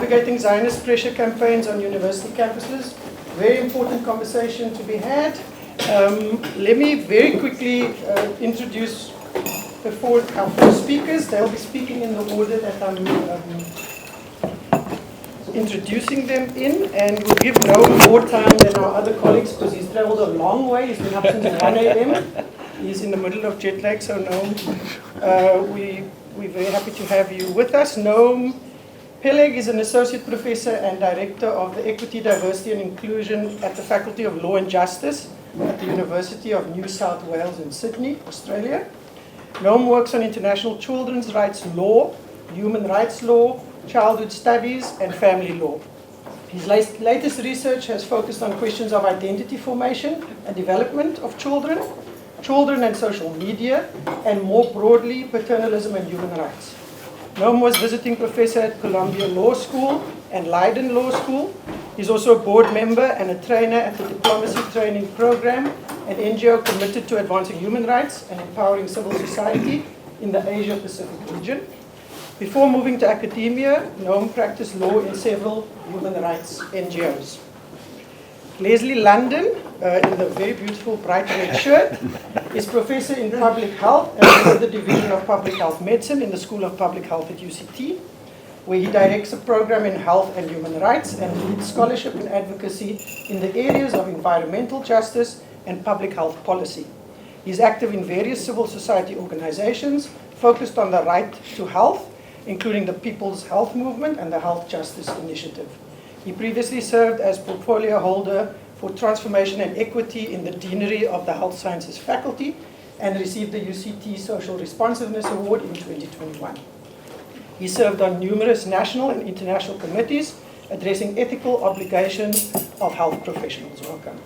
navigating Zionist pressure campaigns on university campuses. Very important conversation to be had. Let me very quickly introduce our four speakers. They'll be speaking in the order that I'm introducing them in, and we'll give Noam more time than our other colleagues because he's traveled a long way. He's been up since 1 a.m. He's in the middle of jet lag, so Noam, we're very happy to have you with us. Noam Peleg is an associate professor and director of the Equity, Diversity and Inclusion at the Faculty of Law and Justice at the University of New South Wales in Sydney, Australia. Noam works on international children's rights law, human rights law, childhood studies, and family law. His latest research has focused on questions of identity formation and development of children and social media, and more broadly, paternalism and human rights. Noam was visiting professor at Columbia Law School and Leiden Law School. He's also a board member and a trainer at the Diplomacy Training Program, an NGO committed to advancing human rights and empowering civil society in the Asia-Pacific region. Before moving to academia, Noam practiced law in several human rights NGOs. Leslie London, in the very beautiful bright red shirt, is professor in public health and head of the Division of Public Health Medicine in the School of Public Health at UCT, where he directs a program in health and human rights and leads scholarship and advocacy in the areas of environmental justice and public health policy. He's active in various civil society organizations focused on the right to health, including the People's Health Movement and the Health Justice Initiative. He previously served as portfolio holder for transformation and equity in the Deanery of the Health Sciences Faculty and received the UCT Social Responsiveness Award in 2021. He served on numerous national and international committees addressing ethical obligations of health professionals. Welcome.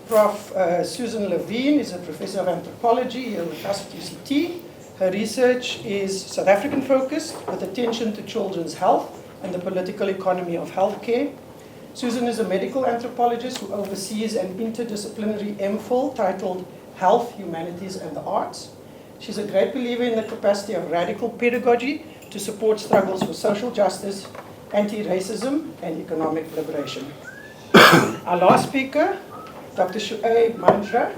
Prof. Susan Levine is a professor of anthropology here with us at UCT. Her research is South African focused with attention to children's health and the political economy of healthcare. Susan is a medical anthropologist who oversees an interdisciplinary MPhil titled Health, Humanities and the Arts. She's a great believer in the capacity of radical pedagogy to support struggles for social justice, anti-racism and economic liberation. Our last speaker, Dr. Shuaib Manjra,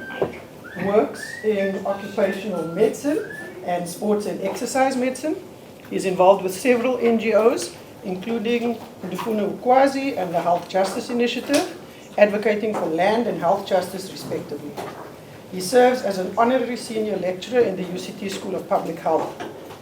works in occupational medicine and sports and exercise medicine. He's involved with several NGOs, including Ndufuna Ukwazi and the Health Justice Initiative, advocating for land and health justice respectively. He serves as an honorary senior lecturer in the UCT School of Public Health.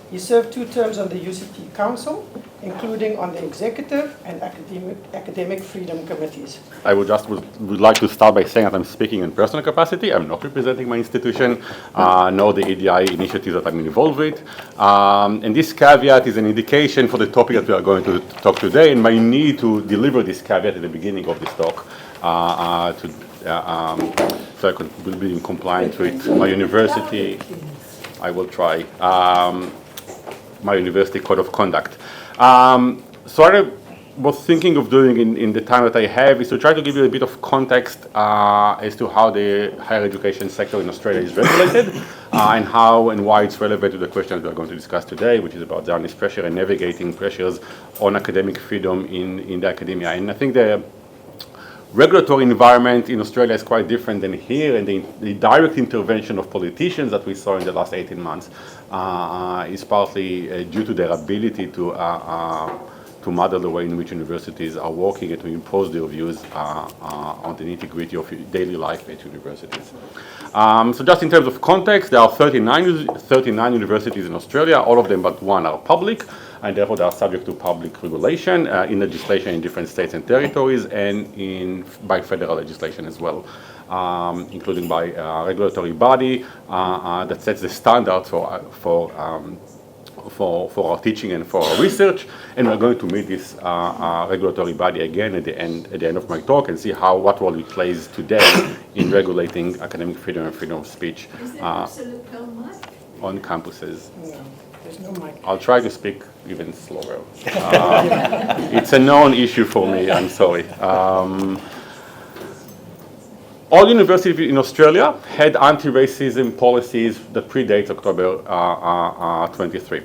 He served 2 terms on the UCT Council, including on the executive and academic freedom committees. I would like to start by saying that I'm speaking in personal capacity. I'm not representing my institution, nor the EDI initiatives that I'm involved with. And this caveat is an indication for the topic that we are going to talk today, and my need to deliver this caveat at the beginning of this talk so I could be in compliance with my university. I will try. My university code of conduct. So what I was thinking of doing in the time that I have is to try to give you a bit of context as to how the higher education sector in Australia is regulated and how and why it's relevant to the questions we are going to discuss today, which is about Zionist pressure and navigating pressures on academic freedom in the academia. And I think the regulatory environment in Australia is quite different than here, and the direct intervention of politicians that we saw in the last 18 months is partly due to their ability to model the way in which universities are working and to impose their views on the nitty-gritty of daily life at universities. So just in terms of context, there are 39 universities in Australia. All of them but one are public, and therefore they are subject to public regulation in legislation in different states and territories, and by federal legislation as well, including by a regulatory body that sets the standards for our teaching and for our research. And we're going to meet this regulatory body again at the end of my talk and see what role it plays today in regulating academic freedom and freedom of speech on campuses. No, there's no mic. I'll try to speak even slower. It's a known issue for me, I'm sorry. All universities in Australia had anti-racism policies that predate October 23.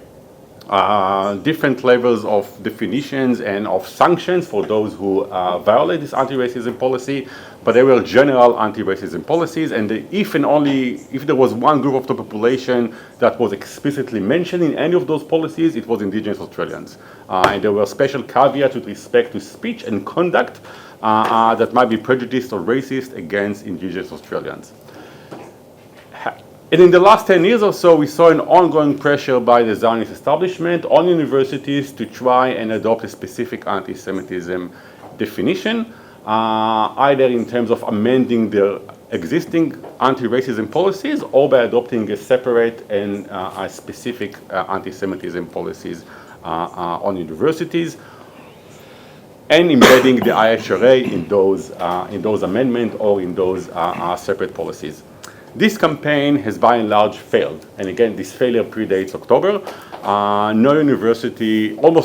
different levels of definitions and of sanctions for those who violate this anti-racism policy, but they were general anti-racism policies, and if and only if there was one group of the population that was explicitly mentioned in any of those policies, it was Indigenous Australians. And there were special caveats with respect to speech and conduct that might be prejudiced or racist against Indigenous Australians. And in the last 10 years or so, we saw an ongoing pressure by the Zionist establishment on universities to try and adopt a specific anti-Semitism definition, either in terms of amending their existing anti-racism policies or by adopting a separate and a specific anti-Semitism policies on universities, and embedding the IHRA in those amendments or in those separate policies. This campaign has by and large failed, and again, this failure predates October. Almost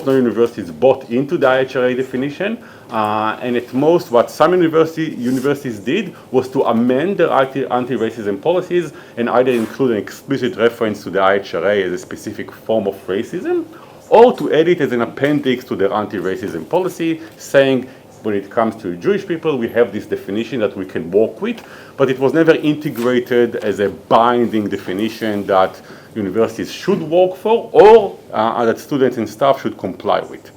no universities bought into the IHRA definition, and at most what some universities did was to amend their anti-racism policies and either include an explicit reference to the IHRA as a specific form of racism, or to add it as an appendix to their anti-racism policy, saying, when it comes to Jewish people, we have this definition that we can work with, but it was never integrated as a binding definition that universities should work for or that students and staff should comply with.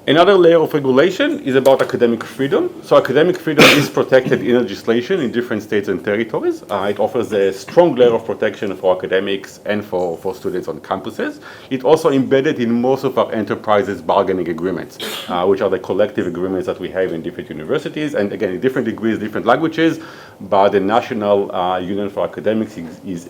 Another layer of regulation is about academic freedom. So academic freedom is protected in legislation in different states and territories. It offers a strong layer of protection for academics and for students on campuses. It also embedded in most of our enterprises bargaining agreements, which are the collective agreements that we have in different universities, and again, in different degrees, different languages, but the National Union for Academics is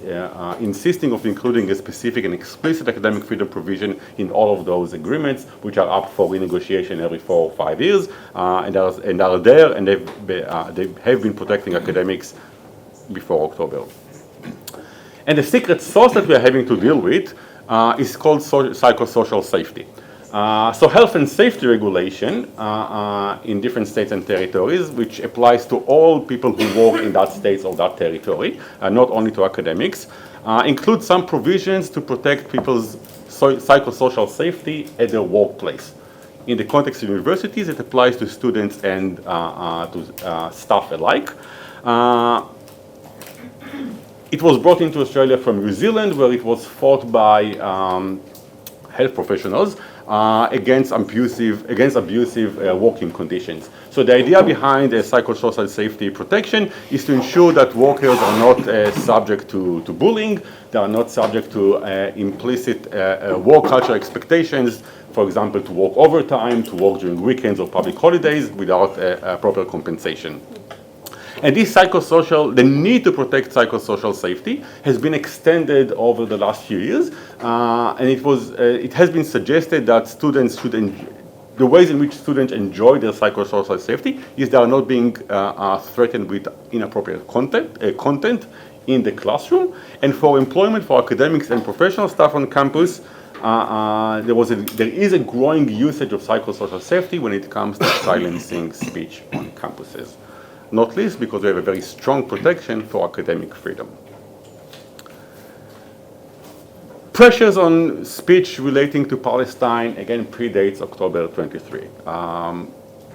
insisting of including a specific and explicit academic freedom provision in all of those agreements, which are up for renegotiation every 4 or 5 years, and are there, and they have been protecting academics before October. And the secret sauce that we are having to deal with is called psychosocial safety. So health and safety regulation in different states and territories, which applies to all people who work in that state or that territory, not only to academics, includes some provisions to protect people's psychosocial safety at their workplace. In the context of universities, it applies to students and to staff alike. It was brought into Australia from New Zealand, where it was fought by health professionals against abusive working conditions. So the idea behind psychosocial safety protection is to ensure that workers are not subject to bullying, they are not subject to implicit work culture expectations, for example, to work overtime, to work during weekends or public holidays without proper compensation. And the need to protect psychosocial safety has been extended over the last few years, and it has been suggested that students should the ways in which students enjoy their psychosocial safety is they are not being threatened with inappropriate content in the classroom, and for employment for academics and professional staff on campus, there is a growing usage of psychosocial safety when it comes to silencing speech on campuses, not least because we have a very strong protection for academic freedom. Pressures on speech relating to Palestine, again, predates October 23.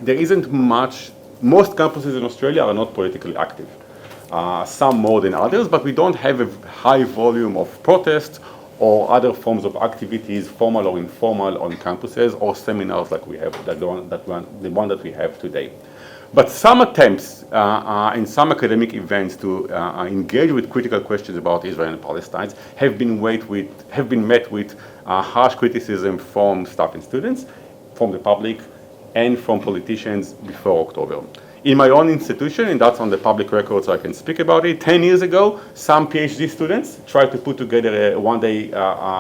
There isn't much. Most campuses in Australia are not politically active, some more than others, but we don't have a high volume of protests or other forms of activities, formal or informal, on campuses, or seminars like we have, the one that we have today. But some attempts in some academic events to engage with critical questions about Israel and Palestine have been met with harsh criticism from staff and students, from the public, and from politicians before October. In my own institution, and that's on the public record so I can speak about it, 10 years ago, some PhD students tried to put together a one-day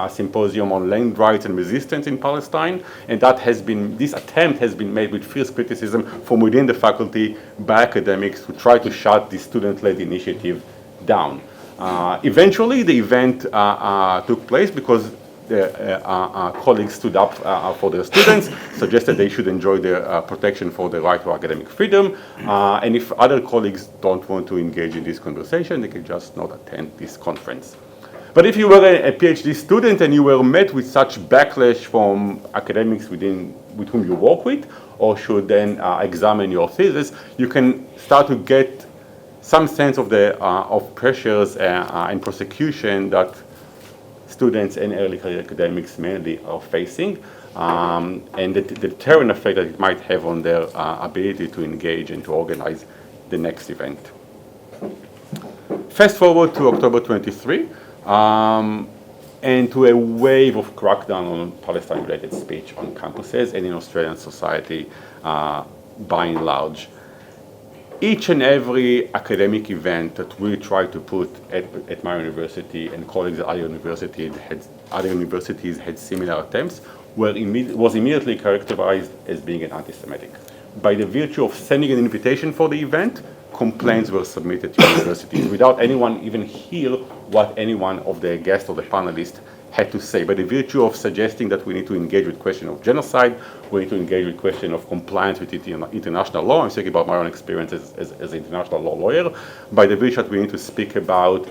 symposium on land rights and resistance in Palestine, and this attempt has been made with fierce criticism from within the faculty by academics who tried to shut the student-led initiative down. Eventually, the event took place because colleagues stood up for their students, suggested they should enjoy the protection for the right to academic freedom, and if other colleagues don't want to engage in this conversation, they can just not attend this conference. But if you were a PhD student and you were met with such backlash from academics with whom you work with, or should then examine your thesis, you can start to get some sense of the pressures and prosecution that students and early career academics mainly are facing, and the deterrent effect that it might have on their ability to engage and to organize the next event. Fast forward to October 23, and to a wave of crackdown on Palestine-related speech on campuses and in Australian society by and large. Each and every academic event that we try to put at my university and colleagues at other universities had similar attempts was immediately characterized as being an anti-Semitic. By the virtue of sending an invitation for the event, complaints were submitted to universities without anyone even hear what any one of the guests or the panelists had to say. By the virtue of suggesting that we need to engage with question of genocide, we need to engage with question of compliance with international law. I'm speaking about my own experience as an international law lawyer. By the virtue that we need to speak about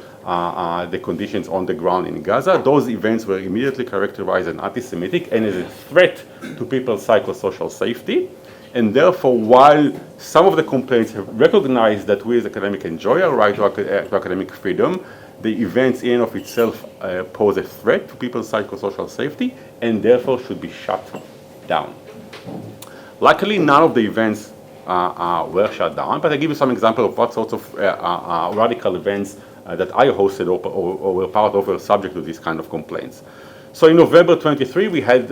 the conditions on the ground in Gaza, those events were immediately characterized as anti-Semitic and as a threat to people's psychosocial safety. And therefore, while some of the complaints have recognized that we as academics enjoy our right to academic freedom, the events in and of itself pose a threat to people's psychosocial safety and therefore should be shut down. Luckily, none of the events were shut down, but I give you some example of what sorts of radical events that I hosted or were part of were subject to this kind of complaints. So in November 23, we had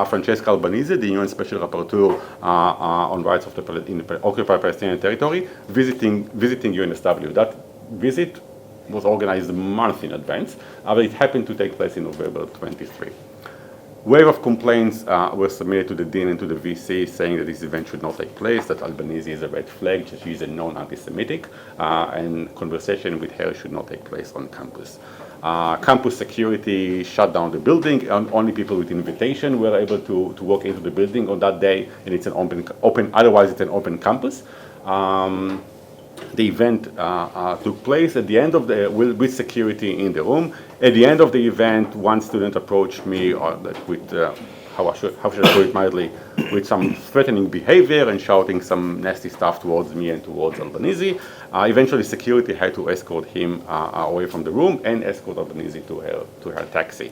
Francesca Albanese, the UN Special Rapporteur on rights of in the occupied Palestinian territory, visiting UNSW. That visit was organized a month in advance, but it happened to take place in November 23. Wave of complaints were submitted to the Dean and to the VC saying that this event should not take place, that Albanese is a red flag, that she is a known anti-Semitic, and conversation with her should not take place on campus. Campus security shut down the building, and only people with invitation were able to walk into the building on that day, and it's an otherwise it's an open campus. The event took place at the end of with security in the room. At the end of the event, one student approached me with, how should I put it mildly, with some threatening behavior and shouting some nasty stuff towards me and towards Albanese. Eventually, security had to escort him away from the room and escort Albanese to her taxi.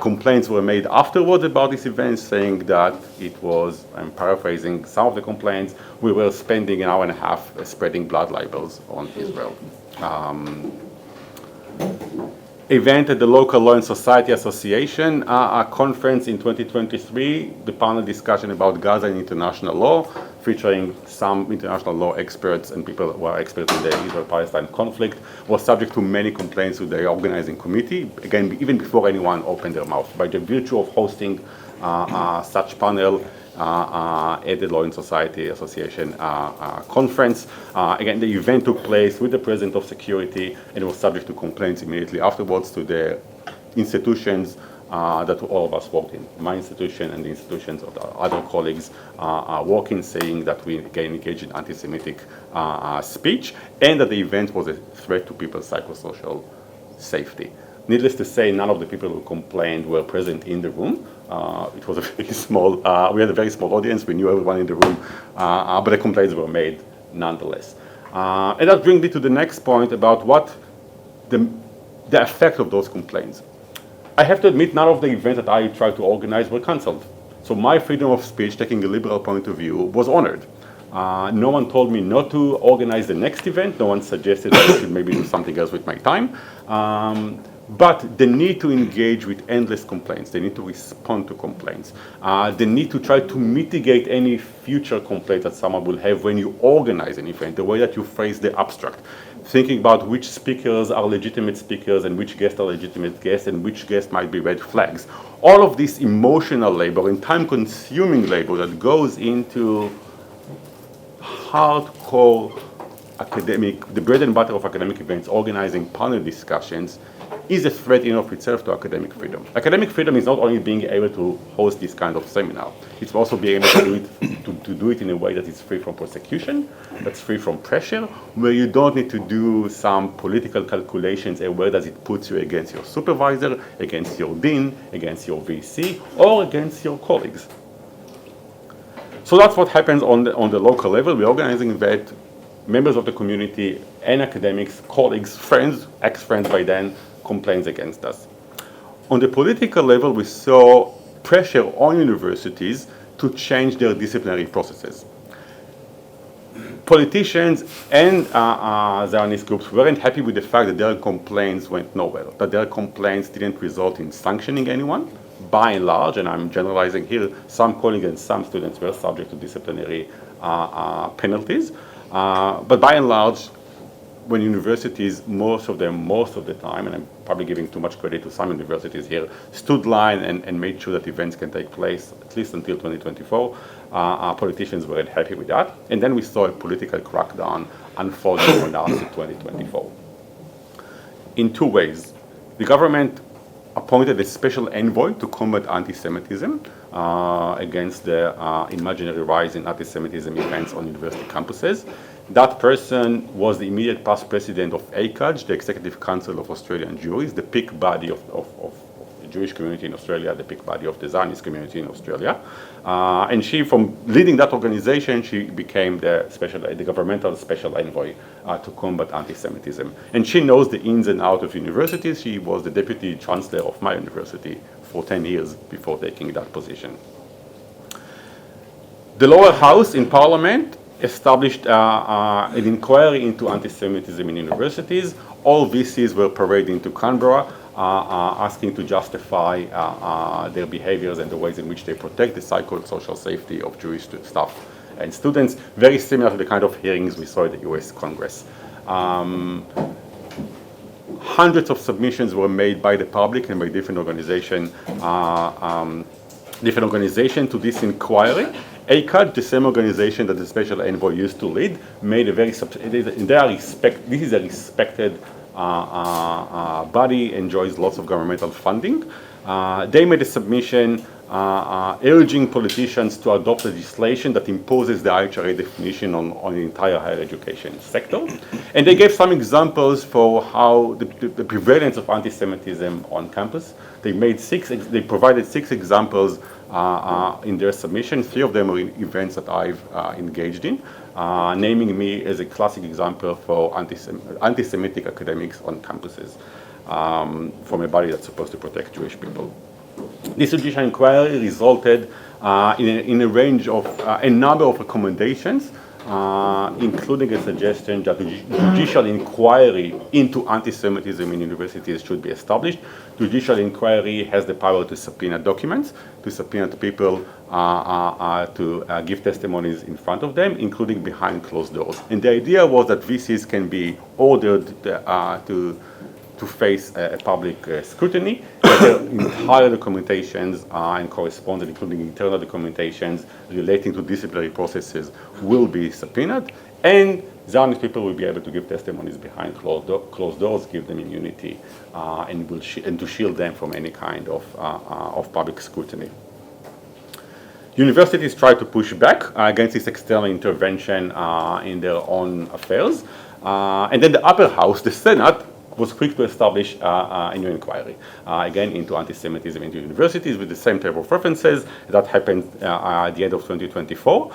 Complaints were made afterwards about this event, saying that it was, I'm paraphrasing some of the complaints, we were spending an hour and a half spreading blood libels on Israel. Event at the local Law and Society Association conference in 2023, the panel discussion about Gaza and international law, featuring some international law experts and people who are experts in the Israel-Palestine conflict, was subject to many complaints to the organizing committee, again, even before anyone opened their mouth. By the virtue of hosting such panel at the Law and Society Association conference. Again, the event took place with the President of Security and was subject to complaints immediately afterwards to the institutions that all of us worked in. My institution and the institutions of the other colleagues work in, saying that we again engage in anti-Semitic speech and that the event was a threat to people's psychosocial safety. Needless to say, none of the people who complained were present in the room. It was a very small, we had a very small audience, we knew everyone in the room, but the complaints were made nonetheless. And that brings me to the next point about what the effect of those complaints. I have to admit, none of the events that I tried to organize were canceled. So my freedom of speech, taking a liberal point of view, was honored. No one told me not to organize the next event. No one suggested that I should maybe do something else with my time. But the need to engage with endless complaints, the need to respond to complaints, the need to try to mitigate any future complaints that someone will have when you organize an event, the way that you phrase the abstract, thinking about which speakers are legitimate speakers and which guests are legitimate guests and which guests might be red flags. All of this emotional labor and time-consuming labor that goes into hardcore academic, the bread and butter of academic events, organizing panel discussions, is a threat in of itself to academic freedom. Academic freedom is not only being able to host this kind of seminar, it's also being able to do it in a way that is free from persecution, that's free from pressure, where you don't need to do some political calculations and where does it put you against your supervisor, against your dean, against your VC, or against your colleagues. So that's what happens on the local level. We're organizing that members of the community and academics, colleagues, friends, ex-friends by then, complaints against us. On the political level, we saw pressure on universities to change their disciplinary processes. Politicians and Zionist groups weren't happy with the fact that their complaints went nowhere, that their complaints didn't result in sanctioning anyone. By and large, and I'm generalizing here, some colleagues and some students were subject to disciplinary penalties. But by and large, when universities, most of the time, and I'm probably giving too much credit to some universities here, stood line and made sure that events can take place, at least until 2024, politicians weren't happy with that. And then we saw a political crackdown unfolding on us in 2024. In two ways. The government appointed a special envoy to combat anti-Semitism against the imaginary rise in anti-Semitism events on university campuses. That person was the immediate past president of IHRA, the Executive Council of Australian Jewry, the peak body of the Jewish community in Australia, the peak body of the Zionist community in Australia. And she, from leading that organization, she became the governmental special envoy to combat anti-Semitism. And she knows the ins and outs of universities. She was the deputy chancellor of my university for 10 years before taking that position. The lower house in parliament established an inquiry into anti-Semitism in universities. All VCs were paraded into Canberra, asking to justify their behaviors and the ways in which they protect the psychosocial safety of Jewish staff and students, very similar to the kind of hearings we saw at the US Congress. Hundreds of submissions were made by the public and by different organizations to this inquiry. IHRA, the same organization that the special envoy used to lead, made a very, this is a respected body, enjoys lots of governmental funding. They made a submission urging politicians to adopt legislation that imposes the IHRA definition on the entire higher education sector. And they gave some examples for how the prevalence of anti-Semitism on campus. They provided 6 examples in their submission. 3 of them are in events that I've engaged in, naming me as a classic example for anti-Semitic academics on campuses from a body that's supposed to protect Jewish people. This judicial inquiry resulted in a range of a number of recommendations, including a suggestion that the judicial inquiry into anti-Semitism in universities should be established. Judicial inquiry has the power to subpoena documents, to subpoena people to give testimonies in front of them, including behind closed doors. And the idea was that VCs can be ordered to face a public scrutiny. Their entire documentations and correspondence, including internal documentations relating to disciplinary processes, will be subpoenaed, and Zionist people will be able to give testimonies behind closed doors, give them immunity, and to shield them from any kind of public scrutiny. Universities try to push back against this external intervention in their own affairs, and then the upper house, the Senate, was quick to establish a new inquiry, again into anti-Semitism in universities with the same type of references. That happened at the end of 2024.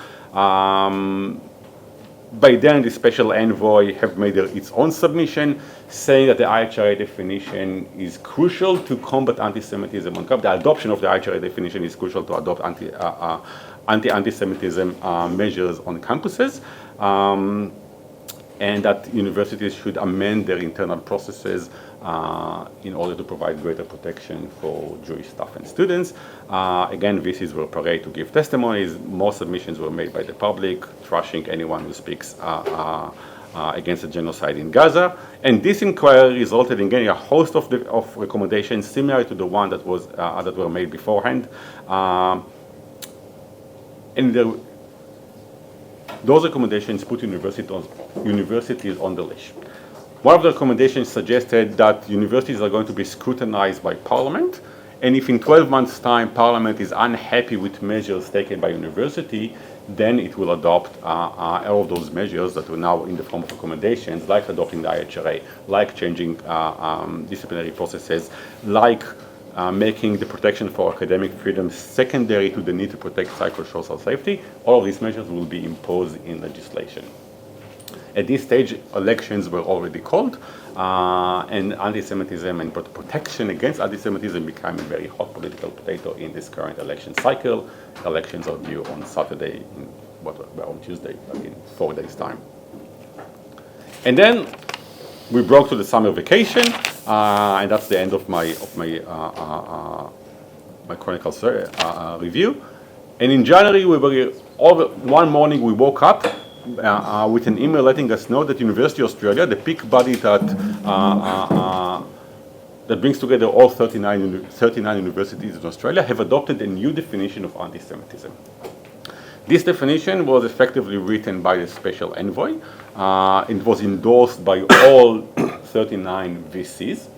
By then, the special envoy have made its own submission, saying that the IHRA definition is crucial to combat anti-Semitism on campus. The adoption of the IHRA definition is crucial to adopt anti-Semitism measures on campuses. And that universities should amend their internal processes in order to provide greater protection for Jewish staff and students. Again, VCs were paraded to give testimonies. More submissions were made by the public, trashing anyone who speaks against the genocide in Gaza. And this inquiry resulted in getting a host of recommendations similar to the one that were made beforehand. Those recommendations put universities on the leash. One of the recommendations suggested that universities are going to be scrutinized by Parliament, and if in 12 months' time Parliament is unhappy with measures taken by university, then it will adopt all of those measures that are now in the form of recommendations, like adopting the IHRA, like changing disciplinary processes, like making the protection for academic freedom secondary to the need to protect psychosocial safety. All of these measures will be imposed in legislation. At this stage, elections were already called, and anti-Semitism and protection against anti-Semitism became a very hot political potato in this current election cycle. Elections are due on Saturday, on Tuesday, in 4 days' time. And then we broke to the summer vacation, and that's the end of my Chronicle review. And in January, one morning we woke up with an email letting us know that University of Australia, the peak body that brings together all 39 universities in Australia, have adopted a new definition of anti-Semitism. This definition was effectively written by the special envoy. It was endorsed by all 39 VCs.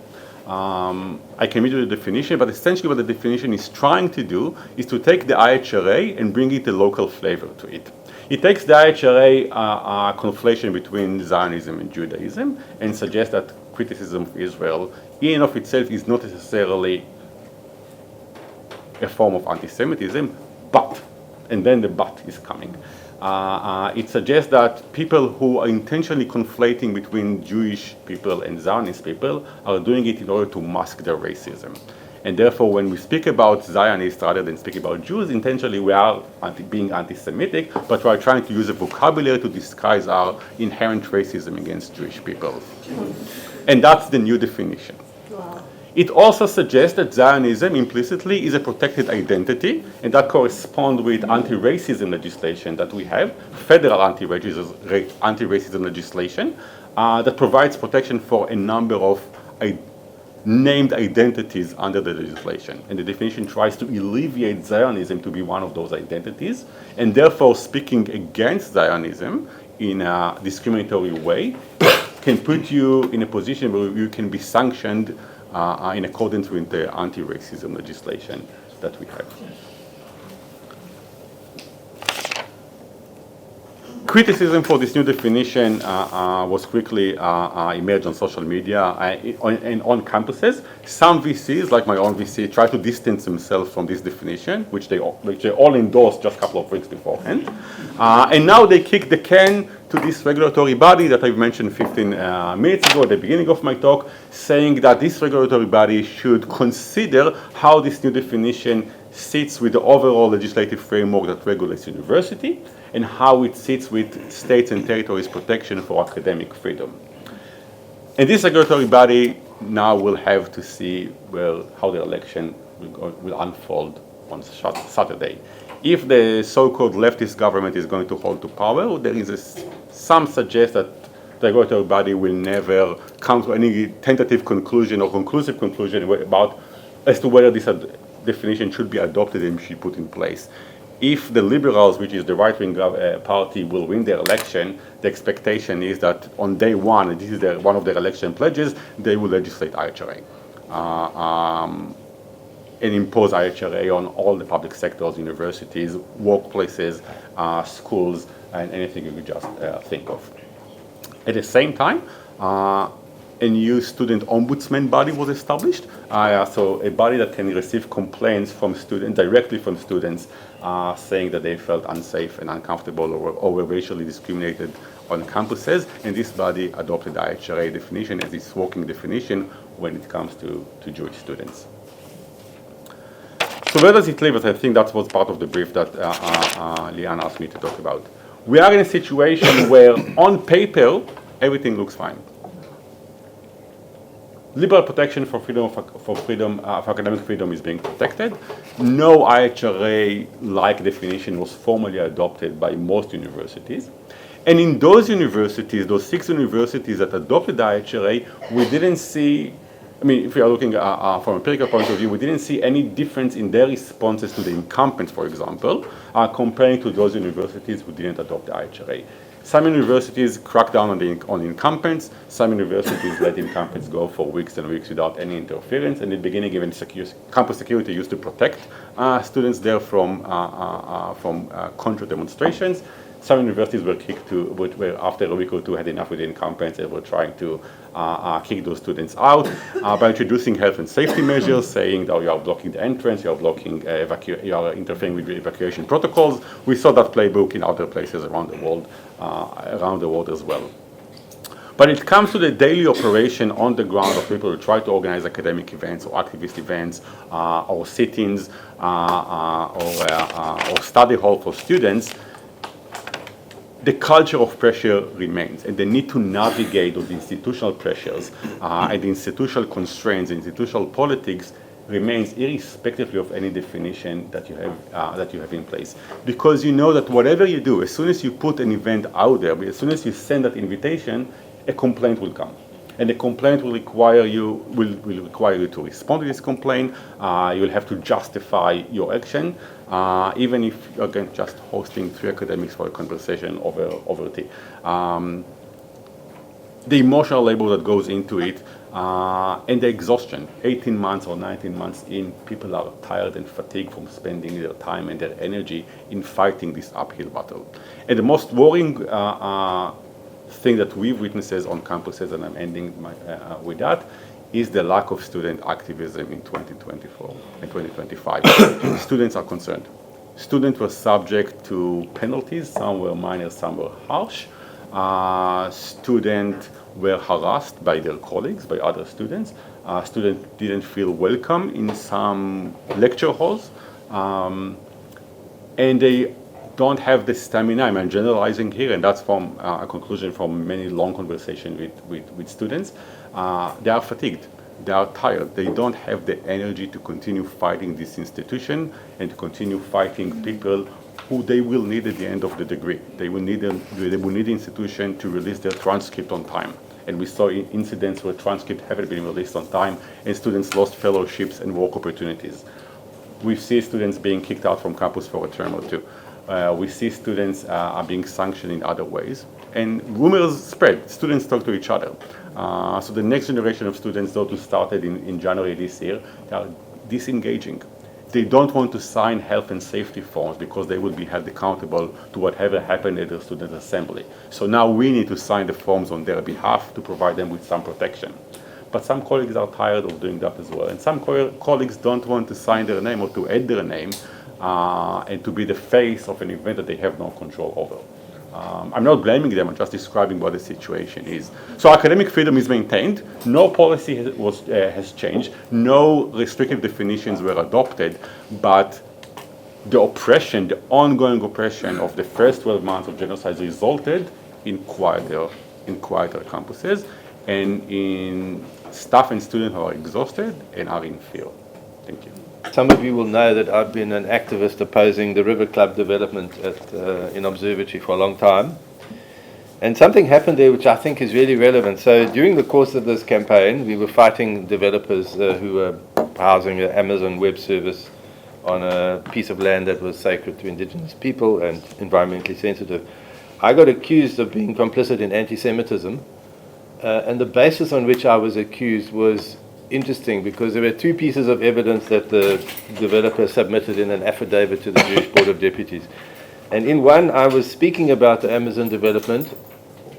I can read you the definition, but essentially what the definition is trying to do is to take the IHRA and bring it a local flavor to it. It takes the IHRA conflation between Zionism and Judaism and suggests that criticism of Israel in and of itself is not necessarily a form of anti-Semitism, but, and then the but is coming. It suggests that people who are intentionally conflating between Jewish people and Zionist people are doing it in order to mask their racism. And therefore, when we speak about Zionists rather than speak about Jews, intentionally we are being anti-Semitic, but we are trying to use a vocabulary to disguise our inherent racism against Jewish people. And that's the new definition. Wow. It also suggests that Zionism implicitly is a protected identity, and that corresponds with anti-racism legislation that we have, federal anti-racism legislation, that provides protection for a number of named identities under the legislation. And the definition tries to alleviate Zionism to be one of those identities, and therefore speaking against Zionism in a discriminatory way can put you in a position where you can be sanctioned in accordance with the anti-racism legislation that we have. Criticism for this new definition was quickly emerged on social media and on campuses. Some VCs, like my own VC, try to distance themselves from this definition, which they all endorsed just a couple of weeks beforehand. And now they kick the can to this regulatory body that I've mentioned 15 minutes ago at the beginning of my talk, saying that this regulatory body should consider how this new definition sits with the overall legislative framework that regulates university, and how it sits with states and territories' protection for academic freedom. And this regulatory body now will have to see how the election will unfold on Saturday. If the so-called leftist government is going to hold to power, there is some suggest that the regulatory body will never come to any tentative conclusion or conclusive conclusion as to whether this definition should be adopted and should be put in place. If the Liberals, which is the right-wing party, will win their election, the expectation is that on day one, and this is one of their election pledges, they will legislate IHRA and impose IHRA on all the public sectors, universities, workplaces, schools, and anything you could just think of. At the same time, a new student ombudsman body was established, so a body that can receive complaints from students, directly from students, saying that they felt unsafe and uncomfortable or were racially discriminated on campuses, and this body adopted the IHRA definition as its working definition when it comes to Jewish students. So where does it leave us? I think that was part of the brief that Liane asked me to talk about. We are in a situation where, on paper, everything looks fine. Liberal protection for academic freedom is being protected. No IHRA-like definition was formally adopted by most universities. And in those universities, those 6 universities that adopted the IHRA, we didn't see, if we are looking from an empirical point of view, we didn't see any difference in their responses to the incumbents, for example, comparing to those universities who didn't adopt the IHRA. Some universities crack down on incumbents. Some universities let incumbents go for weeks and weeks without any interference. And in the beginning, even campus security used to protect students there from contra demonstrations. Some universities were were after a week or two had enough with the incumbents and were trying to kick those students out by introducing health and safety measures, saying that you are blocking the entrance, you are blocking, you are interfering with the evacuation protocols. We saw that playbook in other places around the world as well. But it comes to the daily operation on the ground of people who try to organize academic events or activist events or sit-ins or study hall for students. The culture of pressure remains, and the need to navigate those institutional pressures and the institutional constraints, institutional politics remains irrespective of any definition that you have in place. Because you know that whatever you do, as soon as you put an event out there, as soon as you send that invitation, a complaint will come. And the complaint will require you to respond to this complaint. You'll have to justify your action, even if you're again just hosting 3 academics for a conversation over tea. The emotional labor that goes into it, and the exhaustion. 18 months or 19 months in, people are tired and fatigued from spending their time and their energy in fighting this uphill battle. And the most worrying thing that we've witnessed on campuses, and I'm ending with that, is the lack of student activism in 2024 and 2025. Students are concerned. Students were subject to penalties. Some were minor, some were harsh. Students were harassed by their colleagues, by other students. Students didn't feel welcome in some lecture halls. And they don't have the stamina. I'm generalizing here, and that's from a conclusion from many long conversations with students. They are fatigued. They are tired. They don't have the energy to continue fighting this institution and to continue fighting people who they will need at the end of the degree. They will need the institution to release their transcript on time. And we saw incidents where transcripts haven't been released on time and students lost fellowships and work opportunities. We see students being kicked out from campus for a term or two. We see students are being sanctioned in other ways. And rumors spread. Students talk to each other. So the next generation of students, those who started in January this year, they are disengaging. They don't want to sign health and safety forms because they will be held accountable to whatever happened at the student assembly. So now we need to sign the forms on their behalf to provide them with some protection. But some colleagues are tired of doing that as well. And some colleagues don't want to sign their name or to add their name and to be the face of an event that they have no control over. I'm not blaming them, I'm just describing what the situation is. So academic freedom is maintained, no policy has changed, no restrictive definitions were adopted, but the oppression, the ongoing oppression of the first 12 months of genocide resulted in quieter campuses and in staff and students who are exhausted and are in fear. Thank you. Some of you will know that I've been an activist opposing the River Club development in Observatory for a long time. And something happened there which I think is really relevant. So during the course of this campaign, we were fighting developers who were housing an Amazon Web Service on a piece of land that was sacred to indigenous people and environmentally sensitive. I got accused of being complicit in anti-Semitism. And the basis on which I was accused was interesting because there were 2 pieces of evidence that the developer submitted in an affidavit to the Jewish Board of Deputies. And in one, I was speaking about the Amazon development,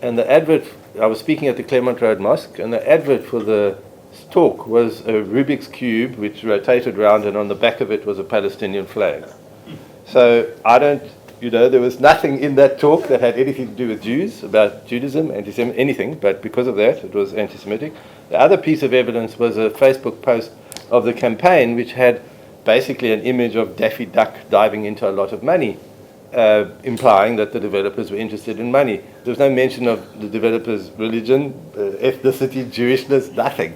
and the advert, I was speaking at the Claremont Road Mosque, and the advert for the talk was a Rubik's Cube which rotated round, and on the back of it was a Palestinian flag. So there was nothing in that talk that had anything to do with Jews, about Judaism, anti-Semitism, anything, but because of that, it was anti-Semitic. The other piece of evidence was a Facebook post of the campaign, which had basically an image of Daffy Duck diving into a lot of money, implying that the developers were interested in money. There was no mention of the developers' religion, ethnicity, Jewishness, nothing.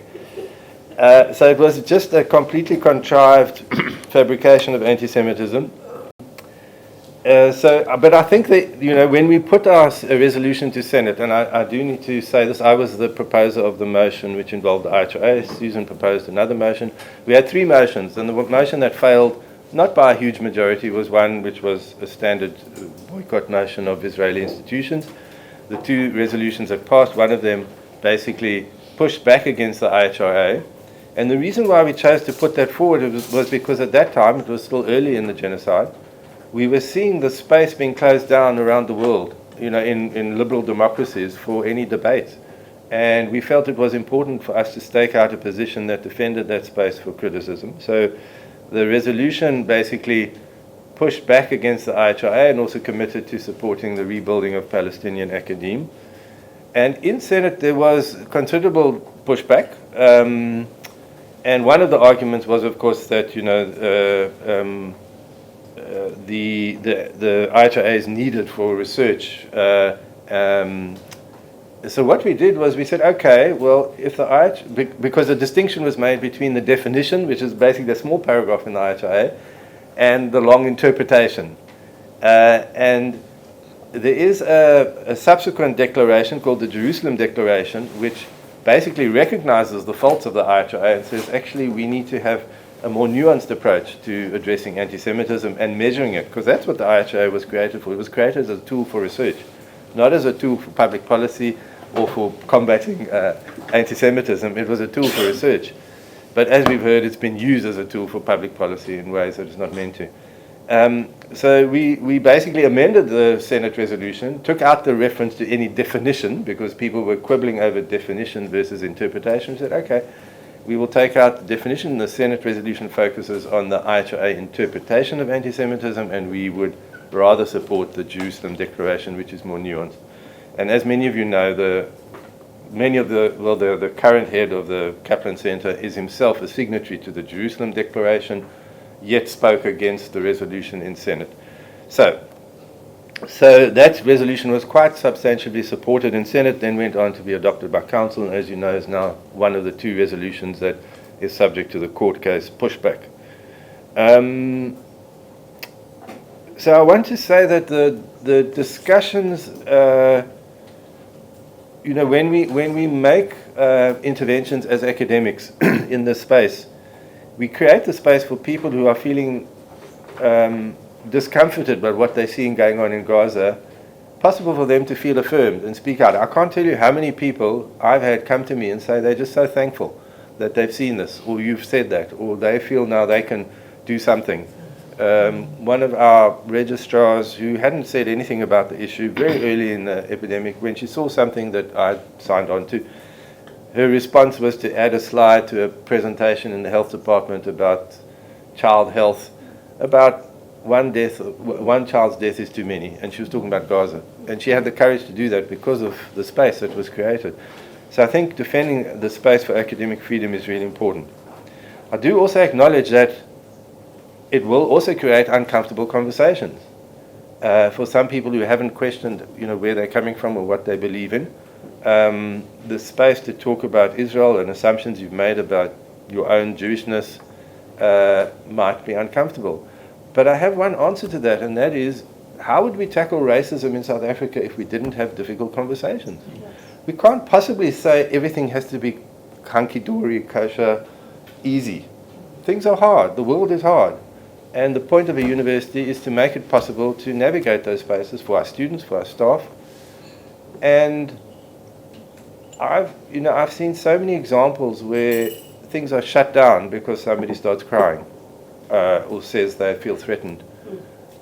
So it was just a completely contrived fabrication of anti-Semitism. But I think that, when we put our resolution to Senate, and I do need to say this, I was the proposer of the motion which involved the IHRA. Susan proposed another motion. We had 3 motions, and the motion that failed, not by a huge majority, was one which was a standard boycott motion of Israeli institutions. the two resolutions that passed, one of them basically pushed back against the IHRA. And the reason why we chose to put that forward was because at that time, it was still early in the genocide, we were seeing the space being closed down around the world, in liberal democracies for any debate. And we felt it was important for us to stake out a position that defended that space for criticism. So the resolution basically pushed back against the IHRA and also committed to supporting the rebuilding of Palestinian academe. And in Senate, there was considerable pushback. And one of the arguments was, of course, that the IHRA is needed for research. So what we did was we said, okay, well, if the IHRA, because the distinction was made between the definition, which is basically a small paragraph in the IHRA, and the long interpretation. And there is a subsequent declaration called the Jerusalem Declaration, which basically recognizes the faults of the IHRA and says, actually, we need to have a more nuanced approach to addressing anti-Semitism and measuring it, because that's what the IHRA was created for. It was created as a tool for research, not as a tool for public policy or for combating anti-Semitism. It was a tool for research. But as we've heard, it's been used as a tool for public policy in ways that it's not meant to. So we basically amended the Senate resolution, took out the reference to any definition, because people were quibbling over definition versus interpretation. We said, okay, we will take out the definition. The Senate resolution focuses on the IHRA interpretation of anti-Semitism, and we would rather support the Jerusalem Declaration, which is more nuanced. And as many of you know, the current head of the Kaplan Center is himself a signatory to the Jerusalem Declaration, yet spoke against the resolution in Senate. So that resolution was quite substantially supported in Senate, then went on to be adopted by Council, and as you know, is now one of the two resolutions that is subject to the court case pushback. So I want to say that the discussions, when we make interventions as academics in this space, we create the space for people who are feeling discomforted by what they're seeing going on in Gaza, possible for them to feel affirmed and speak out. I can't tell you how many people I've had come to me and say they're just so thankful that they've seen this, or you've said that, or they feel now they can do something. One of our registrars who hadn't said anything about the issue very early in the epidemic, when she saw something that I signed on to, her response was to add a slide to a presentation in the health department about child health, about one child's death is too many, and she was talking about Gaza. And she had the courage to do that because of the space that was created. So I think defending the space for academic freedom is really important. I do also acknowledge that it will also create uncomfortable conversations for some people who haven't questioned, where they're coming from or what they believe in. The space to talk about Israel and assumptions you've made about your own Jewishness might be uncomfortable. But I have one answer to that, and that is, how would we tackle racism in South Africa if we didn't have difficult conversations? Yes. We can't possibly say everything has to be hunky-dory, kosher, easy. Things are hard. The world is hard. And the point of a university is to make it possible to navigate those spaces for our students, for our staff. And I've seen so many examples where things are shut down because somebody starts crying or says they feel threatened.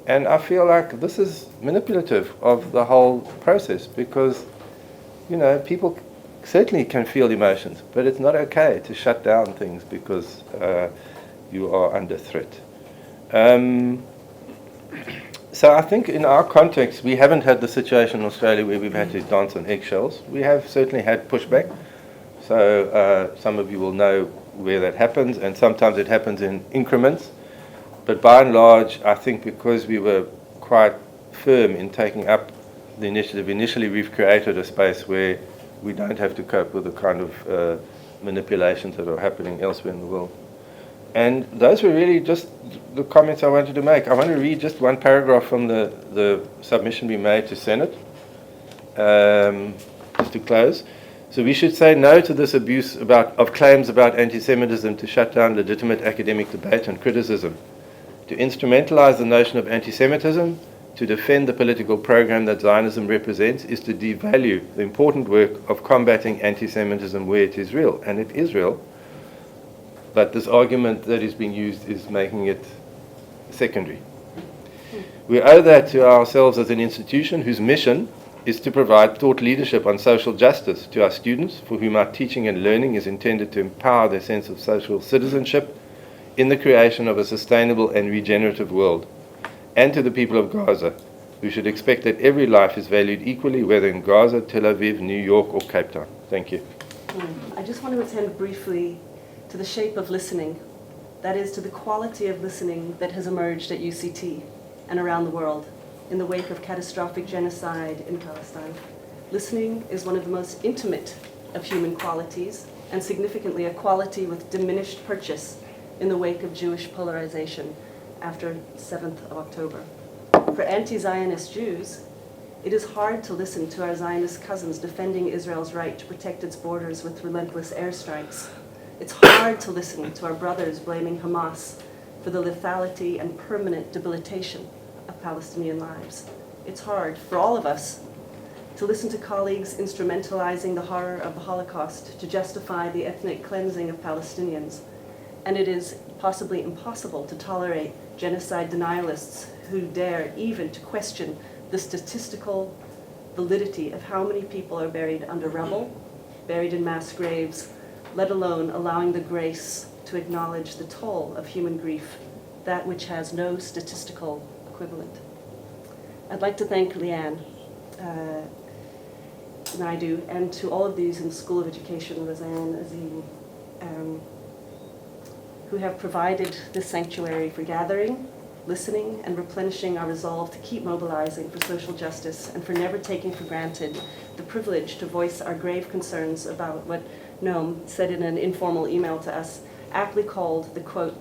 And I feel like this is manipulative of the whole process, because, people certainly can feel emotions, but it's not okay to shut down things because you are under threat. So I think in our context, we haven't had the situation in Australia where we've had to dance on eggshells. We have certainly had pushback. So some of you will know where that happens, and sometimes it happens in increments. But by and large, I think because we were quite firm in taking up the initiative, initially we've created a space where we don't have to cope with the kind of manipulations that are happening elsewhere in the world. And those were really just the comments I wanted to make. I want to read just one paragraph from the submission we made to Senate, just to close. So we should say no to this abuse of claims about anti-Semitism to shut down legitimate academic debate and criticism, to instrumentalize the notion of anti-Semitism to defend the political program that Zionism represents is to devalue the important work of combating anti-Semitism where it is real, and it is real. But this argument that is being used is making it secondary. We owe that to ourselves as an institution whose mission is to provide thought leadership on social justice to our students, for whom our teaching and learning is intended to empower their sense of social citizenship in the creation of a sustainable and regenerative world, and to the people of Gaza, who should expect that every life is valued equally, whether in Gaza, Tel Aviv, New York, or Cape Town. Thank you. I just want to attend briefly to the shape of listening, that is, to the quality of listening that has emerged at UCT and around the world in the wake of catastrophic genocide in Palestine. Listening is one of the most intimate of human qualities, and significantly a quality with diminished purchase in the wake of Jewish polarization after 7th of October. For anti-Zionist Jews, it is hard to listen to our Zionist cousins defending Israel's right to protect its borders with relentless airstrikes. It's hard to listen to our brothers blaming Hamas for the lethality and permanent debilitation of Palestinian lives. It's hard for all of us to listen to colleagues instrumentalizing the horror of the Holocaust to justify the ethnic cleansing of Palestinians. And it is possibly impossible to tolerate genocide denialists who dare even to question the statistical validity of how many people are buried under rubble, buried in mass graves, let alone allowing the grace to acknowledge the toll of human grief, that which has no statistical equivalent. I'd like to thank Leanne, Naidu, and to all of these in the School of Education, Razan, Azim, who have provided this sanctuary for gathering, listening, and replenishing our resolve to keep mobilizing for social justice, and for never taking for granted the privilege to voice our grave concerns about what Noam said in an informal email to us, aptly called the, quote,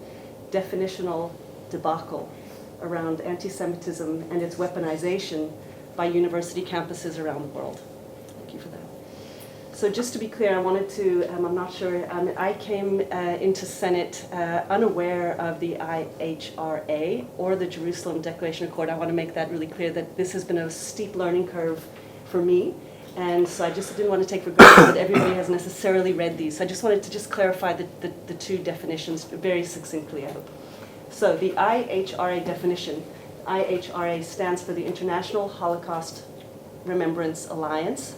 definitional debacle around anti-Semitism and its weaponization by university campuses around the world. Thank you for that. So just to be clear, I wanted to, I'm not sure, I came into Senate unaware of the IHRA or the Jerusalem Declaration Accord. I want to make that really clear that this has been a steep learning curve for me. And so I just didn't want to take for granted that everybody has necessarily read these. So I just wanted to just clarify the two definitions very succinctly, I hope. So the IHRA definition, IHRA stands for the International Holocaust Remembrance Alliance.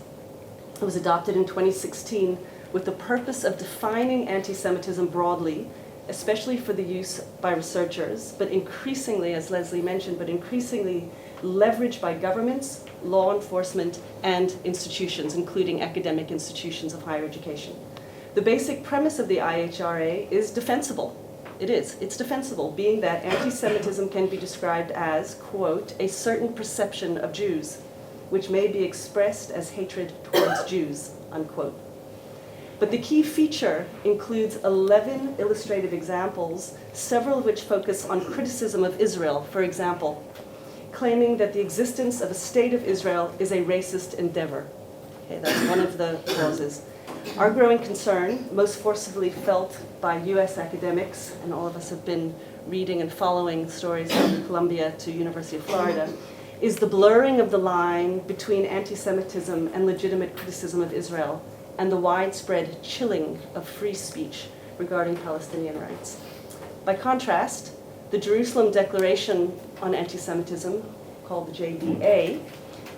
It was adopted in 2016 with the purpose of defining anti-Semitism broadly, especially for the use by researchers, but increasingly, as Leslie mentioned, but increasingly leveraged by governments, law enforcement, and institutions, including academic institutions of higher education. The basic premise of the IHRA is defensible. It is. It's defensible, being that anti-Semitism can be described as, quote, a certain perception of Jews, which may be expressed as hatred towards Jews, unquote. But the key feature includes 11 illustrative examples, several of which focus on criticism of Israel, for example, claiming that the existence of a state of Israel is a racist endeavor. Okay, that's one of the clauses. Our growing concern, most forcibly felt by US academics, and all of us have been reading and following stories from Columbia to University of Florida, is the blurring of the line between anti-Semitism and legitimate criticism of Israel, and the widespread chilling of free speech regarding Palestinian rights. By contrast, the Jerusalem Declaration on Anti-Semitism, called the JDA,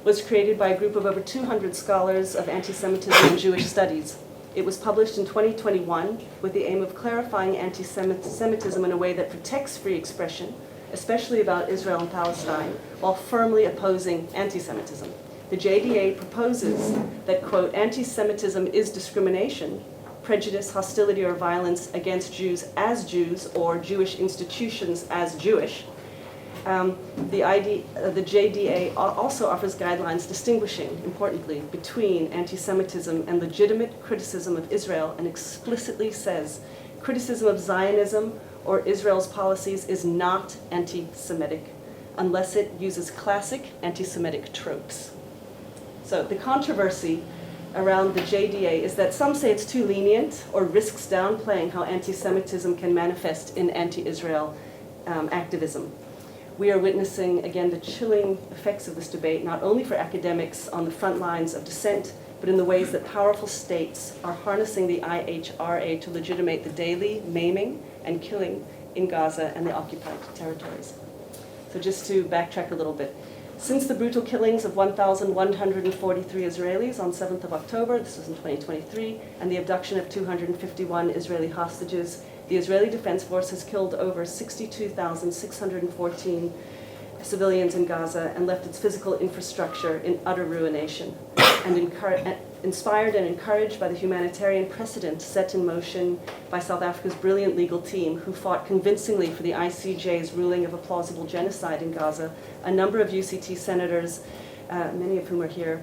was created by a group of over 200 scholars of anti-Semitism and Jewish studies. It was published in 2021 with the aim of clarifying anti-Semitism in a way that protects free expression, especially about Israel and Palestine, while firmly opposing anti-Semitism. The JDA proposes that, quote, anti-Semitism is discrimination, prejudice, hostility, or violence against Jews as Jews or Jewish institutions as Jewish. The JDA also offers guidelines distinguishing, importantly, between anti-Semitism and legitimate criticism of Israel, and explicitly says criticism of Zionism or Israel's policies is not anti-Semitic unless it uses classic anti-Semitic tropes. So the controversy around the JDA is that some say it's too lenient or risks downplaying how anti-Semitism can manifest in anti-Israel activism. We are witnessing, again, the chilling effects of this debate, not only for academics on the front lines of dissent, but in the ways that powerful states are harnessing the IHRA to legitimate the daily maiming and killing in Gaza and the occupied territories. So just to backtrack a little bit. Since the brutal killings of 1,143 Israelis on 7th of October, this was in 2023, and the abduction of 251 Israeli hostages, the Israeli Defense Force has killed over 62,614 civilians in Gaza and left its physical infrastructure in utter ruination. And inspired and encouraged by the humanitarian precedent set in motion by South Africa's brilliant legal team, who fought convincingly for the ICJ's ruling of a plausible genocide in Gaza, a number of UCT senators, many of whom are here,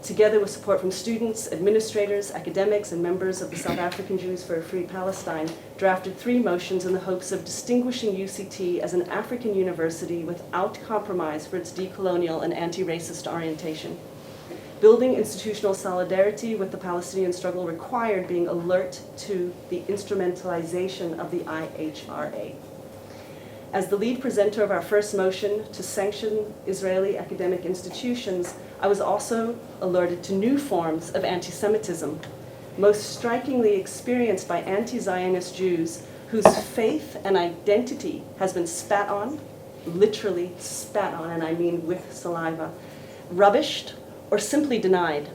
together with support from students, administrators, academics, and members of the South African Jews for a Free Palestine, drafted 3 motions in the hopes of distinguishing UCT as an African university without compromise for its decolonial and anti-racist orientation. Building institutional solidarity with the Palestinian struggle required being alert to the instrumentalization of the IHRA. As the lead presenter of our first motion to sanction Israeli academic institutions, I was also alerted to new forms of anti-Semitism, most strikingly experienced by anti-Zionist Jews whose faith and identity has been spat on, literally spat on, and I mean with saliva, rubbished, or simply denied.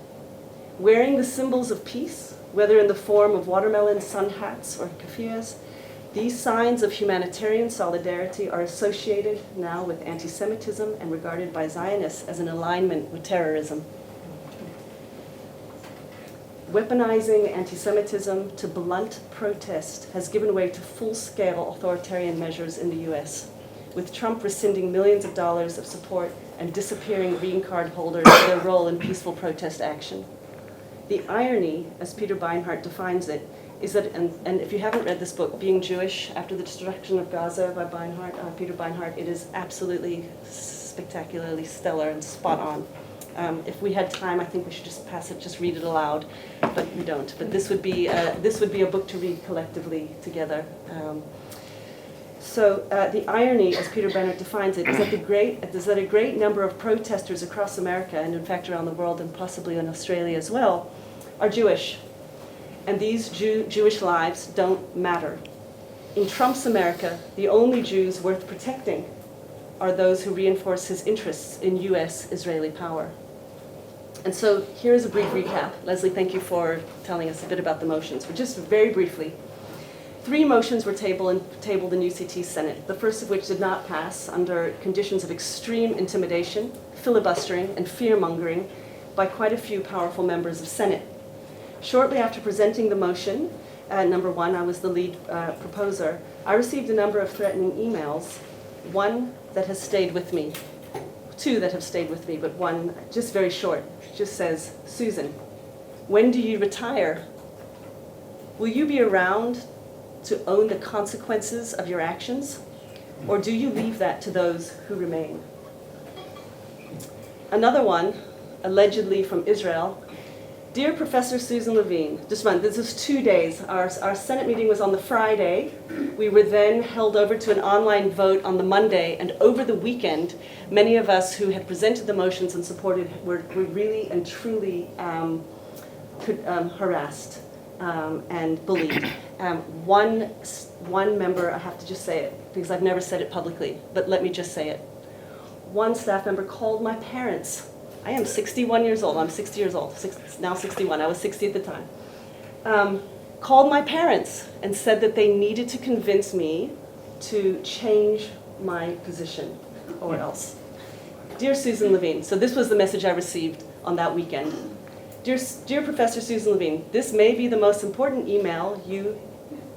Wearing the symbols of peace, whether in the form of watermelon sun hats or keffiyehs, these signs of humanitarian solidarity are associated now with anti-Semitism and regarded by Zionists as an alignment with terrorism. Weaponizing anti-Semitism to blunt protest has given way to full-scale authoritarian measures in the US, with Trump rescinding millions of dollars of support and disappearing green card holders for their role in peaceful protest action. The irony, as Peter Beinart defines it, is that, and if you haven't read this book, Being Jewish After the Destruction of Gaza by Peter Beinart, it is absolutely spectacularly stellar and spot on. If we had time, I think we should just pass it, just read it aloud, but we don't. But this would be a book to read collectively together. So the irony, as Peter Beinart defines it, is that a great number of protesters across America, and in fact around the world, and possibly in Australia as well, are Jewish. And these Jewish lives don't matter. In Trump's America, the only Jews worth protecting are those who reinforce his interests in US-Israeli power. And so here's a brief recap. Leslie, thank you for telling us a bit about the motions, but just very briefly. 3 motions were tabled in UCT Senate, the first of which did not pass under conditions of extreme intimidation, filibustering, and fear-mongering by quite a few powerful members of Senate. Shortly after presenting the motion, number 1, I was the lead proposer, I received a number of threatening emails, one that has stayed with me, 2 that have stayed with me, but one just very short, just says, "Susan, when do you retire? Will you be around to own the consequences of your actions, or do you leave that to those who remain?" Another one, allegedly from Israel, "Dear Professor Susan Levine," this was 2 days. Our Senate meeting was on the Friday. We were then held over to an online vote on the Monday, and over the weekend, many of us who had presented the motions and supported were really and truly harassed and bullied. One member, I have to just say it, because I've never said it publicly, but let me just say it. One staff member called my parents. I am 61 years old. I'm 60 years old, now 61. I was 60 at the time. Called my parents and said that they needed to convince me to change my position or else. Dear Susan Levine, so this was the message I received on that weekend. Dear Professor Susan Levine, this may be the most important email you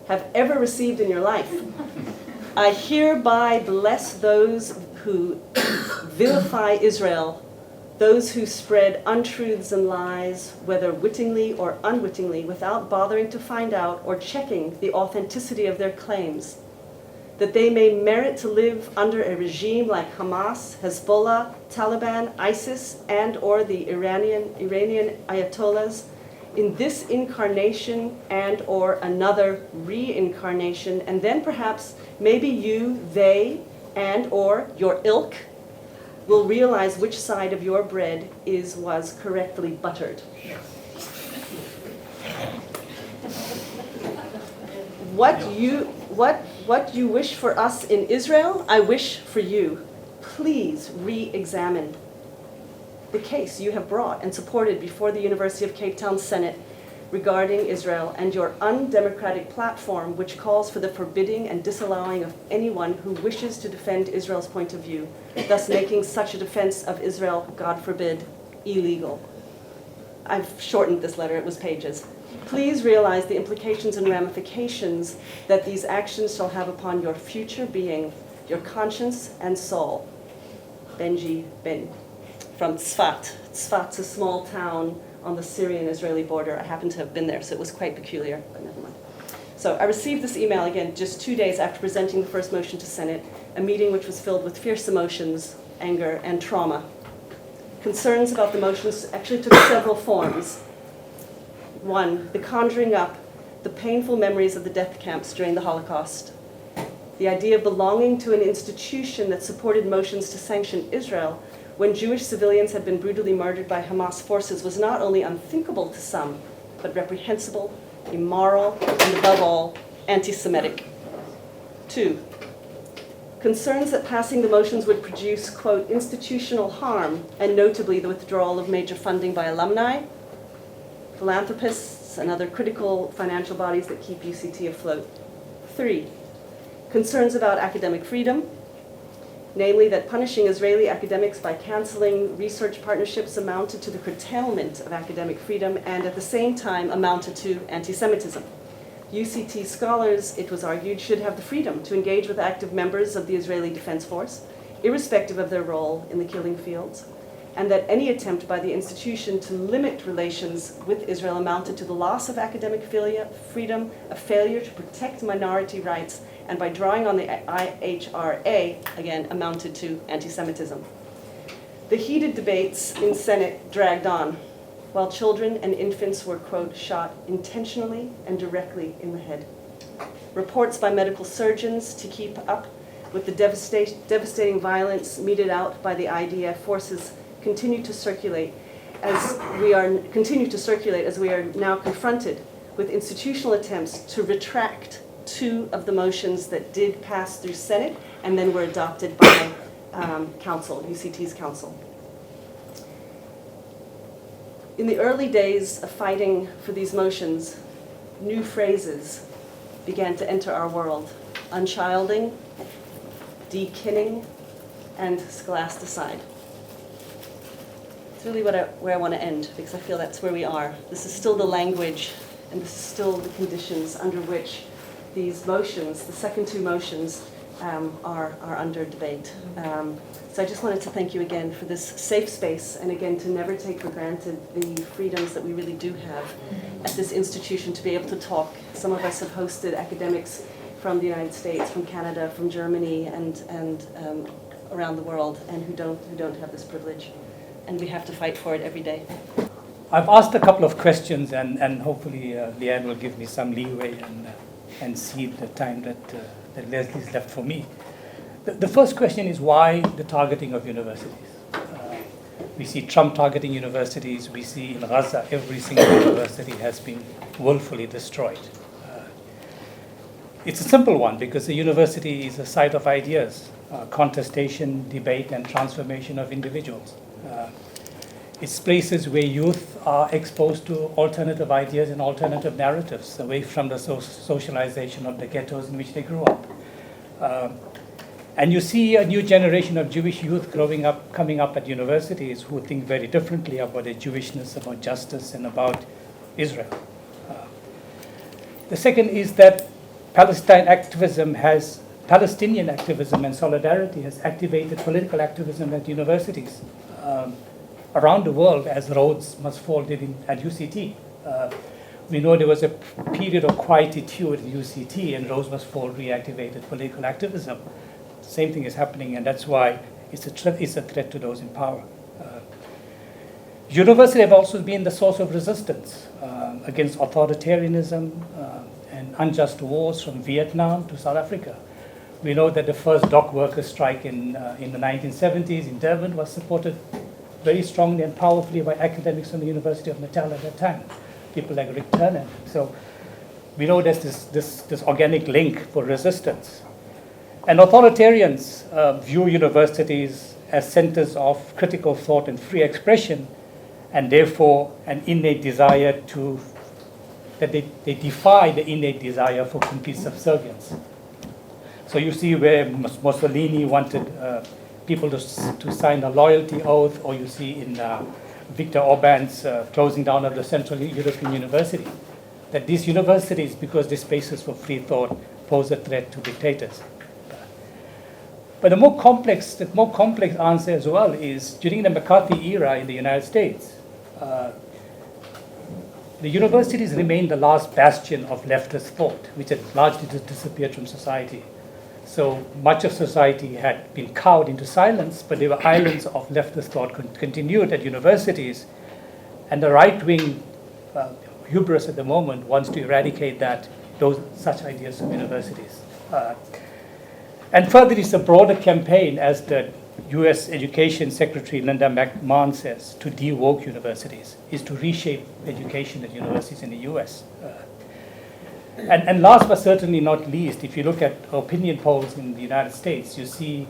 have ever received in your life. I hereby bless those who vilify Israel, those who spread untruths and lies, whether wittingly or unwittingly, without bothering to find out or checking the authenticity of their claims, that they may merit to live under a regime like Hamas, Hezbollah, Taliban, ISIS, and or the Iranian Ayatollahs in this incarnation and or another reincarnation, and then perhaps maybe you, they, and or your ilk will realize which side of your bread was correctly buttered. What you wish for us in Israel, I wish for you. Please re-examine the case you have brought and supported before the University of Cape Town Senate regarding Israel and your undemocratic platform, which calls for the forbidding and disallowing of anyone who wishes to defend Israel's point of view, thus making such a defense of Israel, God forbid, illegal. I've shortened this letter, it was pages. Please realize the implications and ramifications that these actions shall have upon your future being, your conscience and soul. Benji Ben, from Tzfat. Tzfat's a small town on the Syrian-Israeli border. I happen to have been there, so it was quite peculiar, but never mind. So I received this email again just 2 days after presenting the first motion to Senate, a meeting which was filled with fierce emotions, anger, and trauma. Concerns about the motions actually took several forms. One, the conjuring up the painful memories of the death camps during the Holocaust. The idea of belonging to an institution that supported motions to sanction Israel when Jewish civilians had been brutally murdered by Hamas forces was not only unthinkable to some, but reprehensible, immoral, and above all, anti-Semitic. 2, concerns that passing the motions would produce, quote, institutional harm, and notably the withdrawal of major funding by alumni, philanthropists, and other critical financial bodies that keep UCT afloat. 3, concerns about academic freedom, namely that punishing Israeli academics by canceling research partnerships amounted to the curtailment of academic freedom and at the same time amounted to anti-Semitism. UCT scholars, it was argued, should have the freedom to engage with active members of the Israeli Defense Force, irrespective of their role in the killing fields, and that any attempt by the institution to limit relations with Israel amounted to the loss of academic freedom, a failure to protect minority rights, and by drawing on the IHRA, again, amounted to anti-Semitism. The heated debates in Senate dragged on, while children and infants were, quote, shot intentionally and directly in the head. Reports by medical surgeons to keep up with the devastating violence meted out by the IDF forces continue to circulate as we are now confronted with institutional attempts to retract 2 of the motions that did pass through Senate and then were adopted by council, UCT's council. In the early days of fighting for these motions, new phrases began to enter our world: unchilding, dekinning, and scholasticide. It's really where I want to end, because I feel that's where we are. This is still the language, and this is still the conditions under which these motions, the second 2 motions, are under debate. So I just wanted to thank you again for this safe space, and again to never take for granted the freedoms that we really do have at this institution to be able to talk. Some of us have hosted academics from the United States, from Canada, from Germany, and around the world, and who don't have this privilege. And we have to fight for it every day. I've asked a couple of questions, and hopefully Leanne will give me some leeway and cede the time that Leslie's left for me. The first question is, why the targeting of universities? We see Trump targeting universities. We see in Gaza every single university has been willfully destroyed. It's a simple one, because the university is a site of ideas, contestation, debate, and transformation of individuals. It's places where youth are exposed to alternative ideas and alternative narratives, away from the socialization of the ghettos in which they grew up. And you see a new generation of Jewish youth coming up at universities who think very differently about their Jewishness, about justice, and about Israel. The second is that Palestinian activism and solidarity has activated political activism at universities around the world, as Rhodes Must Fall did at UCT. We know there was a period of quietude at UCT, and Rhodes Must Fall reactivated political activism. Same thing is happening, and that's why it's a threat to those in power. Universities have also been the source of resistance against authoritarianism and unjust wars from Vietnam to South Africa. We know that the first dock workers' strike in the 1970s in Durban was supported very strongly and powerfully by academics from the University of Natal at that time, people like Rick Turner. So we know there's this organic link for resistance. And authoritarians view universities as centers of critical thought and free expression, and therefore an innate desire that they defy the innate desire for complete subservience. So you see where Mussolini wanted people to sign a loyalty oath, or you see in Viktor Orban's closing down of the Central European University, that these universities, because they're spaces for free thought, pose a threat to dictators. But the more complex answer as well is, during the McCarthy era in the United States, the universities remained the last bastion of leftist thought, which had largely disappeared from society. So much of society had been cowed into silence, but there were islands of leftist thought continued at universities, and the right-wing hubris at the moment wants to eradicate such ideas from universities. And further, it's a broader campaign, as the US Education Secretary Linda McMahon says, to de-woke universities, is to reshape education at universities in the US. And last but certainly not least, if you look at opinion polls in the United States, you see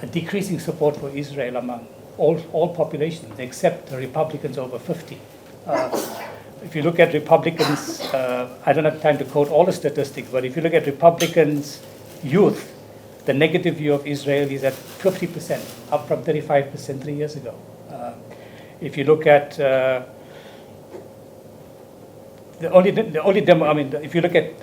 a decreasing support for Israel among all populations, except the Republicans over 50. If you look at Republicans, I don't have time to quote all the statistics, but if you look at Republicans' youth, the negative view of Israel is at 50%, up from 35% 3 years ago. If you look at if you look at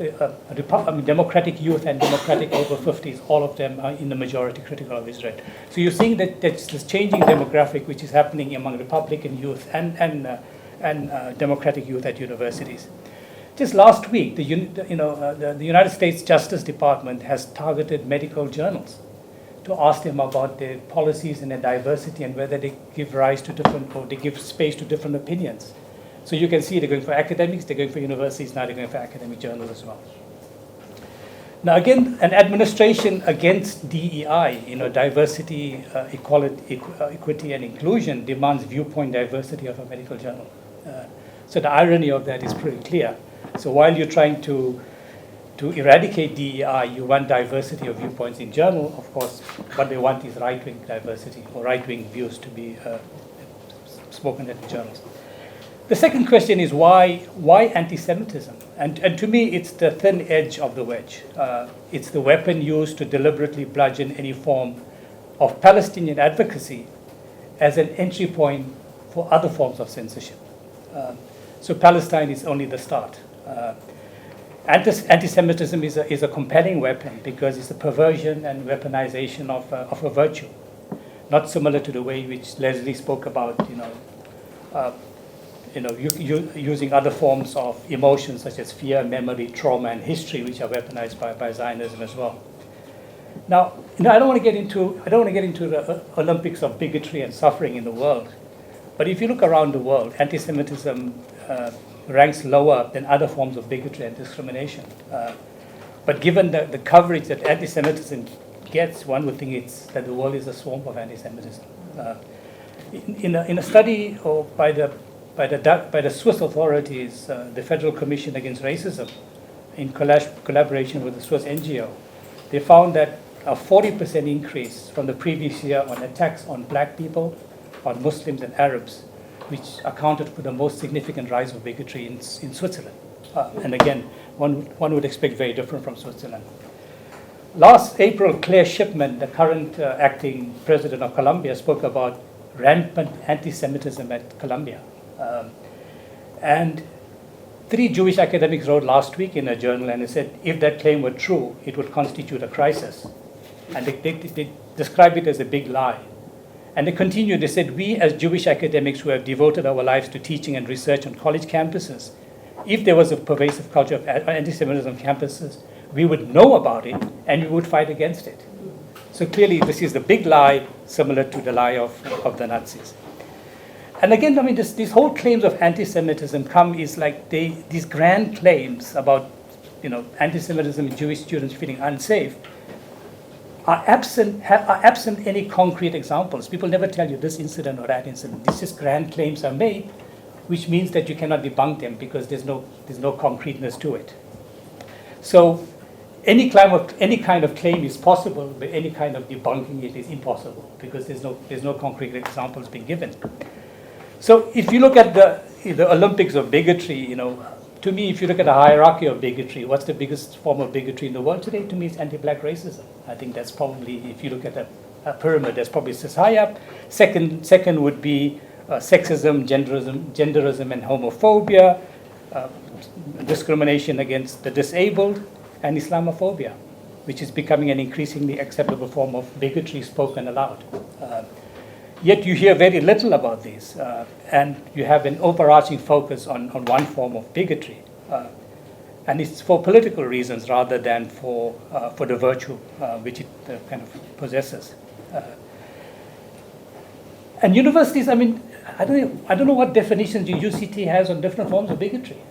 Democratic youth and Democratic over 50s, all of them are in the majority critical of Israel. So you're seeing that there's this changing demographic which is happening among Republican youth and Democratic youth at universities. Just last week, the United States Justice Department has targeted medical journals to ask them about their policies and their diversity and whether they give rise to they give space to different opinions. So you can see they're going for academics, they're going for universities, now they're going for academic journals as well. Now again, an administration against DEI, diversity, equity and inclusion, demands viewpoint diversity of a medical journal. So the irony of that is pretty clear. So while you're trying to eradicate DEI, you want diversity of viewpoints in journal. Of course, what they want is right-wing diversity or right-wing views to be spoken at the journals. The second question is why anti-Semitism? And to me, it's the thin edge of the wedge. It's the weapon used to deliberately bludgeon any form of Palestinian advocacy as an entry point for other forms of censorship. So Palestine is only the start. Anti-Semitism is a compelling weapon because it's a perversion and weaponization of a virtue, not similar to the way which Leslie spoke about, using other forms of emotions such as fear, memory, trauma, and history, which are weaponized by Zionism as well. Now, I don't want to get into the Olympics of bigotry and suffering in the world, but if you look around the world, anti-Semitism ranks lower than other forms of bigotry and discrimination. But given the coverage that anti-Semitism gets, one would think that the world is a swamp of anti-Semitism. In a study by the Swiss authorities, the Federal Commission Against Racism, in collaboration with the Swiss NGO, they found that a 40% increase from the previous year on attacks on black people, on Muslims and Arabs, which accounted for the most significant rise of bigotry in Switzerland. And again, one would expect very different from Switzerland. Last April, Claire Shipman, the current acting president of Colombia, spoke about rampant anti-Semitism at Colombia. And 3 Jewish academics wrote last week in a journal, and they said if that claim were true, it would constitute a crisis. And they described it as a big lie. And they continued, they said, we as Jewish academics who have devoted our lives to teaching and research on college campuses, if there was a pervasive culture of anti-Semitism on campuses, we would know about it and we would fight against it. So clearly this is the big lie, similar to the lie of the Nazis. And again, these whole claims of anti-Semitism these grand claims about, anti-Semitism and Jewish students feeling unsafe. are absent any concrete examples. People never tell you this incident or that incident. These just grand claims are made, which means that you cannot debunk them because there's no concreteness to it. So any kind of claim is possible, but any kind of debunking it is impossible because there's no concrete examples being given. So if you look at the Olympics of bigotry, to me, if you look at a hierarchy of bigotry, what's the biggest form of bigotry in the world today? To me, it's anti-black racism. I think that's probably, if you look at a pyramid, that's probably high up. Second would be sexism, genderism, and homophobia, discrimination against the disabled, and Islamophobia, which is becoming an increasingly acceptable form of bigotry spoken aloud. Yet you hear very little about these, and you have an overarching focus on one form of bigotry. And it's for political reasons rather than for the virtue which it kind of possesses. And universities, I don't know what definitions the UCT has on different forms of bigotry.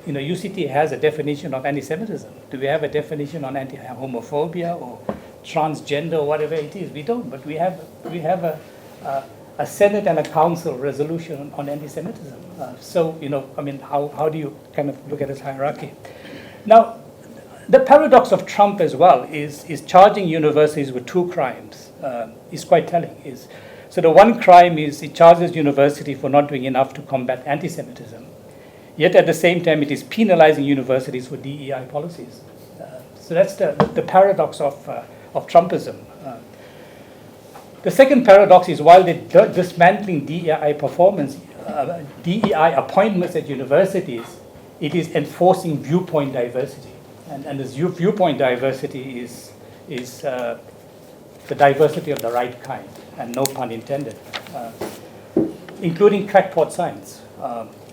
UCT has a definition of anti-Semitism. Do we have a definition on anti-homophobia or transgender or whatever it is? We don't, but we have a Senate and a Council resolution on anti-Semitism. How do you kind of look at this hierarchy? Now, the paradox of Trump as well is charging universities with two crimes is quite telling. So the one crime is it charges university for not doing enough to combat anti-Semitism. Yet at the same time, it is penalizing universities for DEI policies. So that's the paradox of Trumpism. The second paradox is while they're dismantling DEI performance, DEI appointments at universities, it is enforcing viewpoint diversity. And this viewpoint diversity is the diversity of the right kind, and no pun intended, including crackpot science.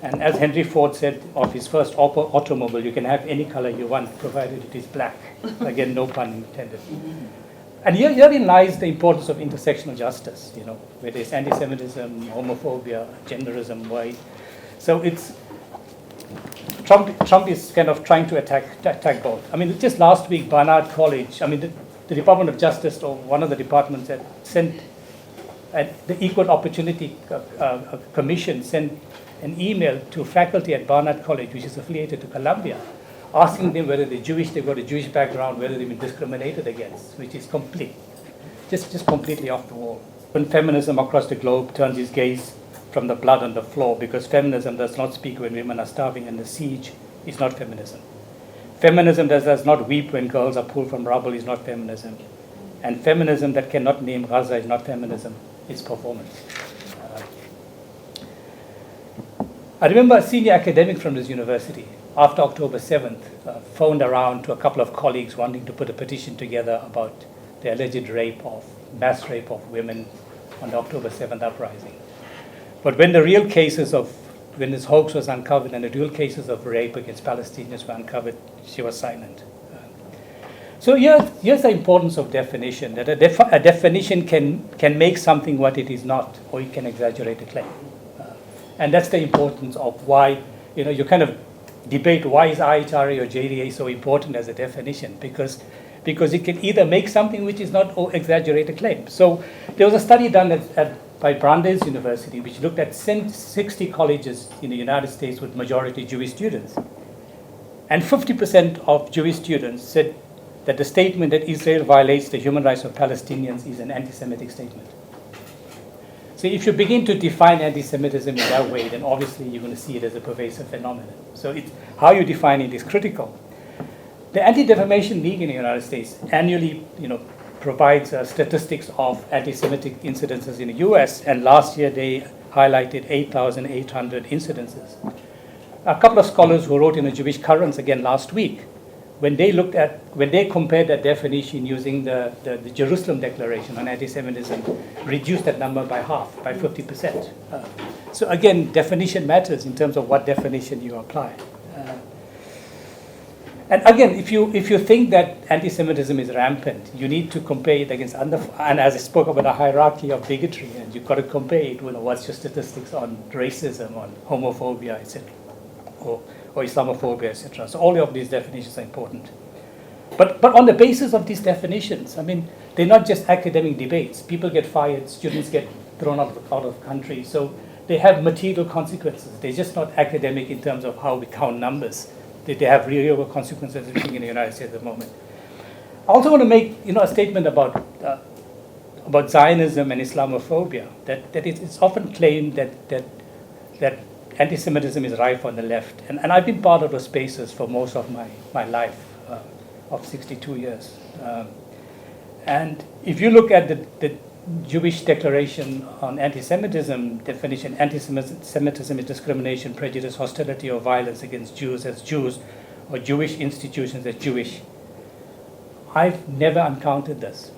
And as Henry Ford said of his first automobile, you can have any color you want, provided it is black. Again, no pun intended. And herein lies the importance of intersectional justice, where there's anti-Semitism, homophobia, genderism, white. So Trump is kind of trying to attack both. Just last week, Barnard College, the Department of Justice, or one of the departments that sent, the Equal Opportunity Commission sent an email to faculty at Barnard College, which is affiliated to Columbia, asking them whether they're Jewish, they've got a Jewish background, whether they've been discriminated against, which is just completely off the wall. When feminism across the globe turns its gaze from the blood on the floor, because feminism does not speak when women are starving and the siege is not feminism. Feminism does not weep when girls are pulled from rubble is not feminism. And feminism that cannot name Gaza is not feminism, it's performance. I remember a senior academic from this university, after October 7th, phoned around to a couple of colleagues wanting to put a petition together about the alleged mass rape of women on the October 7th uprising. But when when this hoax was uncovered and the real cases of rape against Palestinians were uncovered, she was silent. So here's the importance of definition, that a definition can make something what it is not, or it can exaggerate a claim. And that's the importance of why, you kind of debate why is IHRA or JDA so important as a definition, because it can either make something which is not or exaggerate a claim. So there was a study done by Brandeis University which looked at 60 colleges in the United States with majority Jewish students. And 50% of Jewish students said that the statement that Israel violates the human rights of Palestinians is an anti-Semitic statement. So if you begin to define anti-Semitism in that way, then obviously you're going to see it as a pervasive phenomenon. So how you define it is critical. The Anti-Defamation League in the United States annually, provides statistics of anti-Semitic incidences in the U.S., and last year they highlighted 8,800 incidences. A couple of scholars who wrote in the Jewish Currents again last week, when they compared that definition using the Jerusalem Declaration on anti-Semitism, reduced that number by half, by 50%. So again, definition matters in terms of what definition you apply. And again, if you think that anti-Semitism is rampant, you need to compare it against and as I spoke about a hierarchy of bigotry, and you've got to compare it with what's your statistics on racism, on homophobia, etc., or Islamophobia, etc. So all of these definitions are important. But on the basis of these definitions, I mean, they're not just academic debates. People get fired, students get thrown out of country. So they have material consequences. They're just not academic in terms of how we count numbers. They have real consequences in the United States at the moment. I also want to make a statement about Zionism and Islamophobia. That it's often claimed that anti-Semitism is rife on the left. And I've been part of those spaces for most of my life, of 62 years. And if you look at the Jewish Declaration on Anti-Semitism definition, anti-Semitism is discrimination, prejudice, hostility, or violence against Jews as Jews, or Jewish institutions as Jewish. I've never encountered this.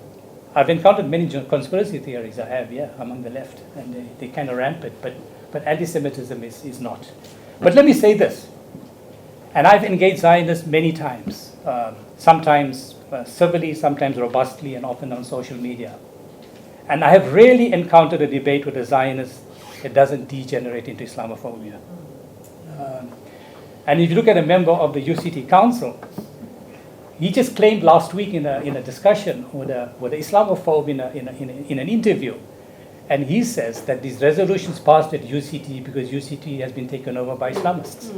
I've encountered many conspiracy theories, among the left, and they're kind of rampant, but anti-Semitism is not. But let me say this, and I've engaged Zionists many times, sometimes civilly, sometimes robustly, and often on social media. And I have rarely encountered a debate with a Zionist that doesn't degenerate into Islamophobia. And if you look at a member of the UCT Council, he just claimed last week in a discussion with an Islamophobe in an interview, and he says that these resolutions passed at UCT because UCT has been taken over by Islamists.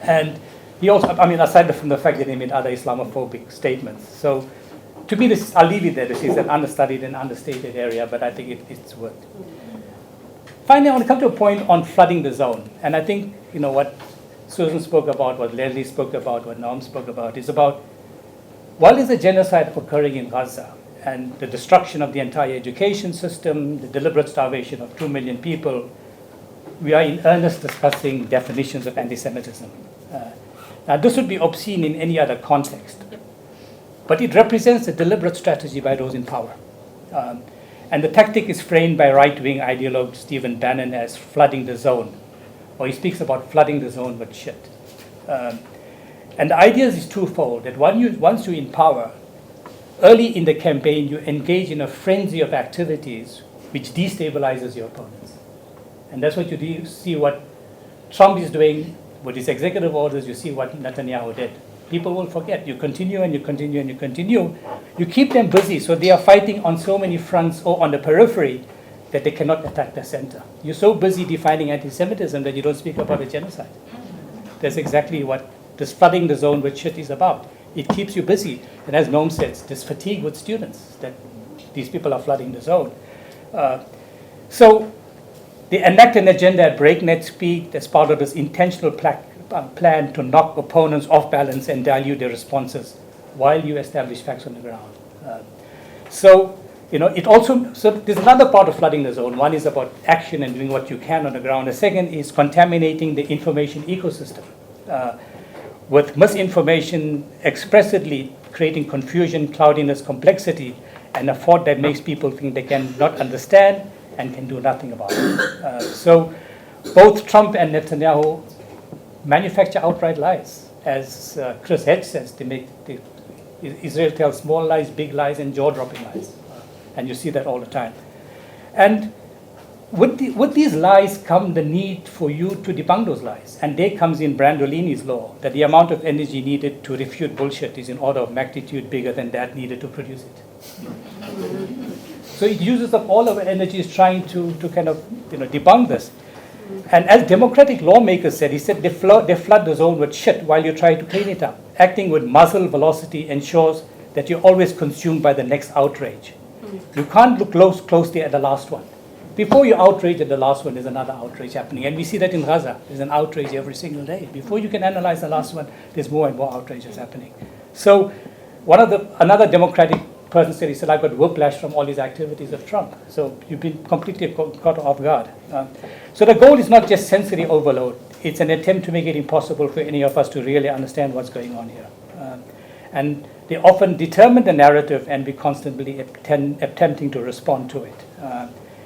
And he also, aside from the fact that he made other Islamophobic statements. So to me, I'll leave it there. This is an understudied and understated area, but I think it's worked. Finally, I want to come to a point on flooding the zone. And I think, what Susan spoke about, what Leslie spoke about, what Noam spoke about, is about, while there's a genocide occurring in Gaza and the destruction of the entire education system, the deliberate starvation of 2 million people, we are in earnest discussing definitions of anti-Semitism. Now, this would be obscene in any other context. But it represents a deliberate strategy by those in power. And the tactic is framed by right-wing ideologue Stephen Bannon as flooding the zone, or he speaks about flooding the zone with shit. And the idea is twofold, that once you're in power, early in the campaign, you engage in a frenzy of activities which destabilizes your opponents. And that's what you see what Trump is doing with his executive orders. You see what Netanyahu did. People will forget. You continue and you continue and you continue. You keep them busy, so they are fighting on so many fronts or on the periphery that they cannot attack the center. You're so busy defining anti-Semitism that you don't speak about a genocide. That's exactly what this flooding the zone with shit is about. It keeps you busy. And as Noam says, there's fatigue with students that these people are flooding the zone. So they enact an agenda at breakneck speed as part of this intentional plan to knock opponents off balance and dilute their responses while you establish facts on the ground. So there's another part of flooding the zone. One is about action and doing what you can on the ground. The second is contaminating the information ecosystem with misinformation expressly creating confusion, cloudiness, complexity, and a thought that makes people think they cannot understand and can do nothing about it. So both Trump and Netanyahu manufacture outright lies. As Chris Hedge says, Israel tells small lies, big lies, and jaw-dropping lies. And you see that all the time. And with these lies come the need for you to debunk those lies. And there comes in Brandolini's law that the amount of energy needed to refute bullshit is in order of magnitude bigger than that needed to produce it. So it uses up all of our energies trying to kind of debunk this. And as democratic lawmakers said, he said they flood the zone with shit while you try to clean it up. Acting with muzzle velocity ensures that you're always consumed by the next outrage. You can't look closely at the last one. Before you outrage at the last one, there's another outrage happening. And we see that in Gaza. There's an outrage every single day. Before you can analyze the last one, there's more and more outrages happening. So another democratic person said, he said, I got whiplash from all these activities of Trump. So you've been completely caught off guard. So the goal is not just sensory overload. It's an attempt to make it impossible for any of us to really understand what's going on here. And they often determine the narrative and we constantly attempting to respond to it.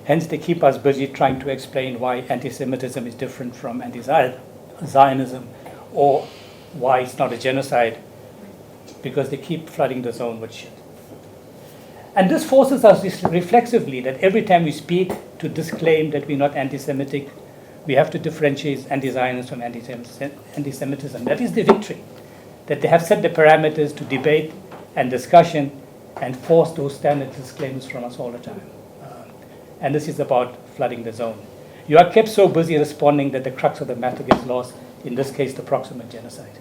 Hence, they keep us busy trying to explain why anti-Semitism is different from anti-Zionism or why it's not a genocide, because they keep flooding the zone with shit. And this forces us reflexively that every time we speak to disclaim that we're not anti-Semitic, we have to differentiate anti-Zionism from anti-Semitism. That is the victory. that they have set the parameters to debate and discussion and force those standardist claims from us all the time. And this is about flooding the zone. You are kept so busy responding that the crux of the matter gets lost, in this case, the proximate genocide.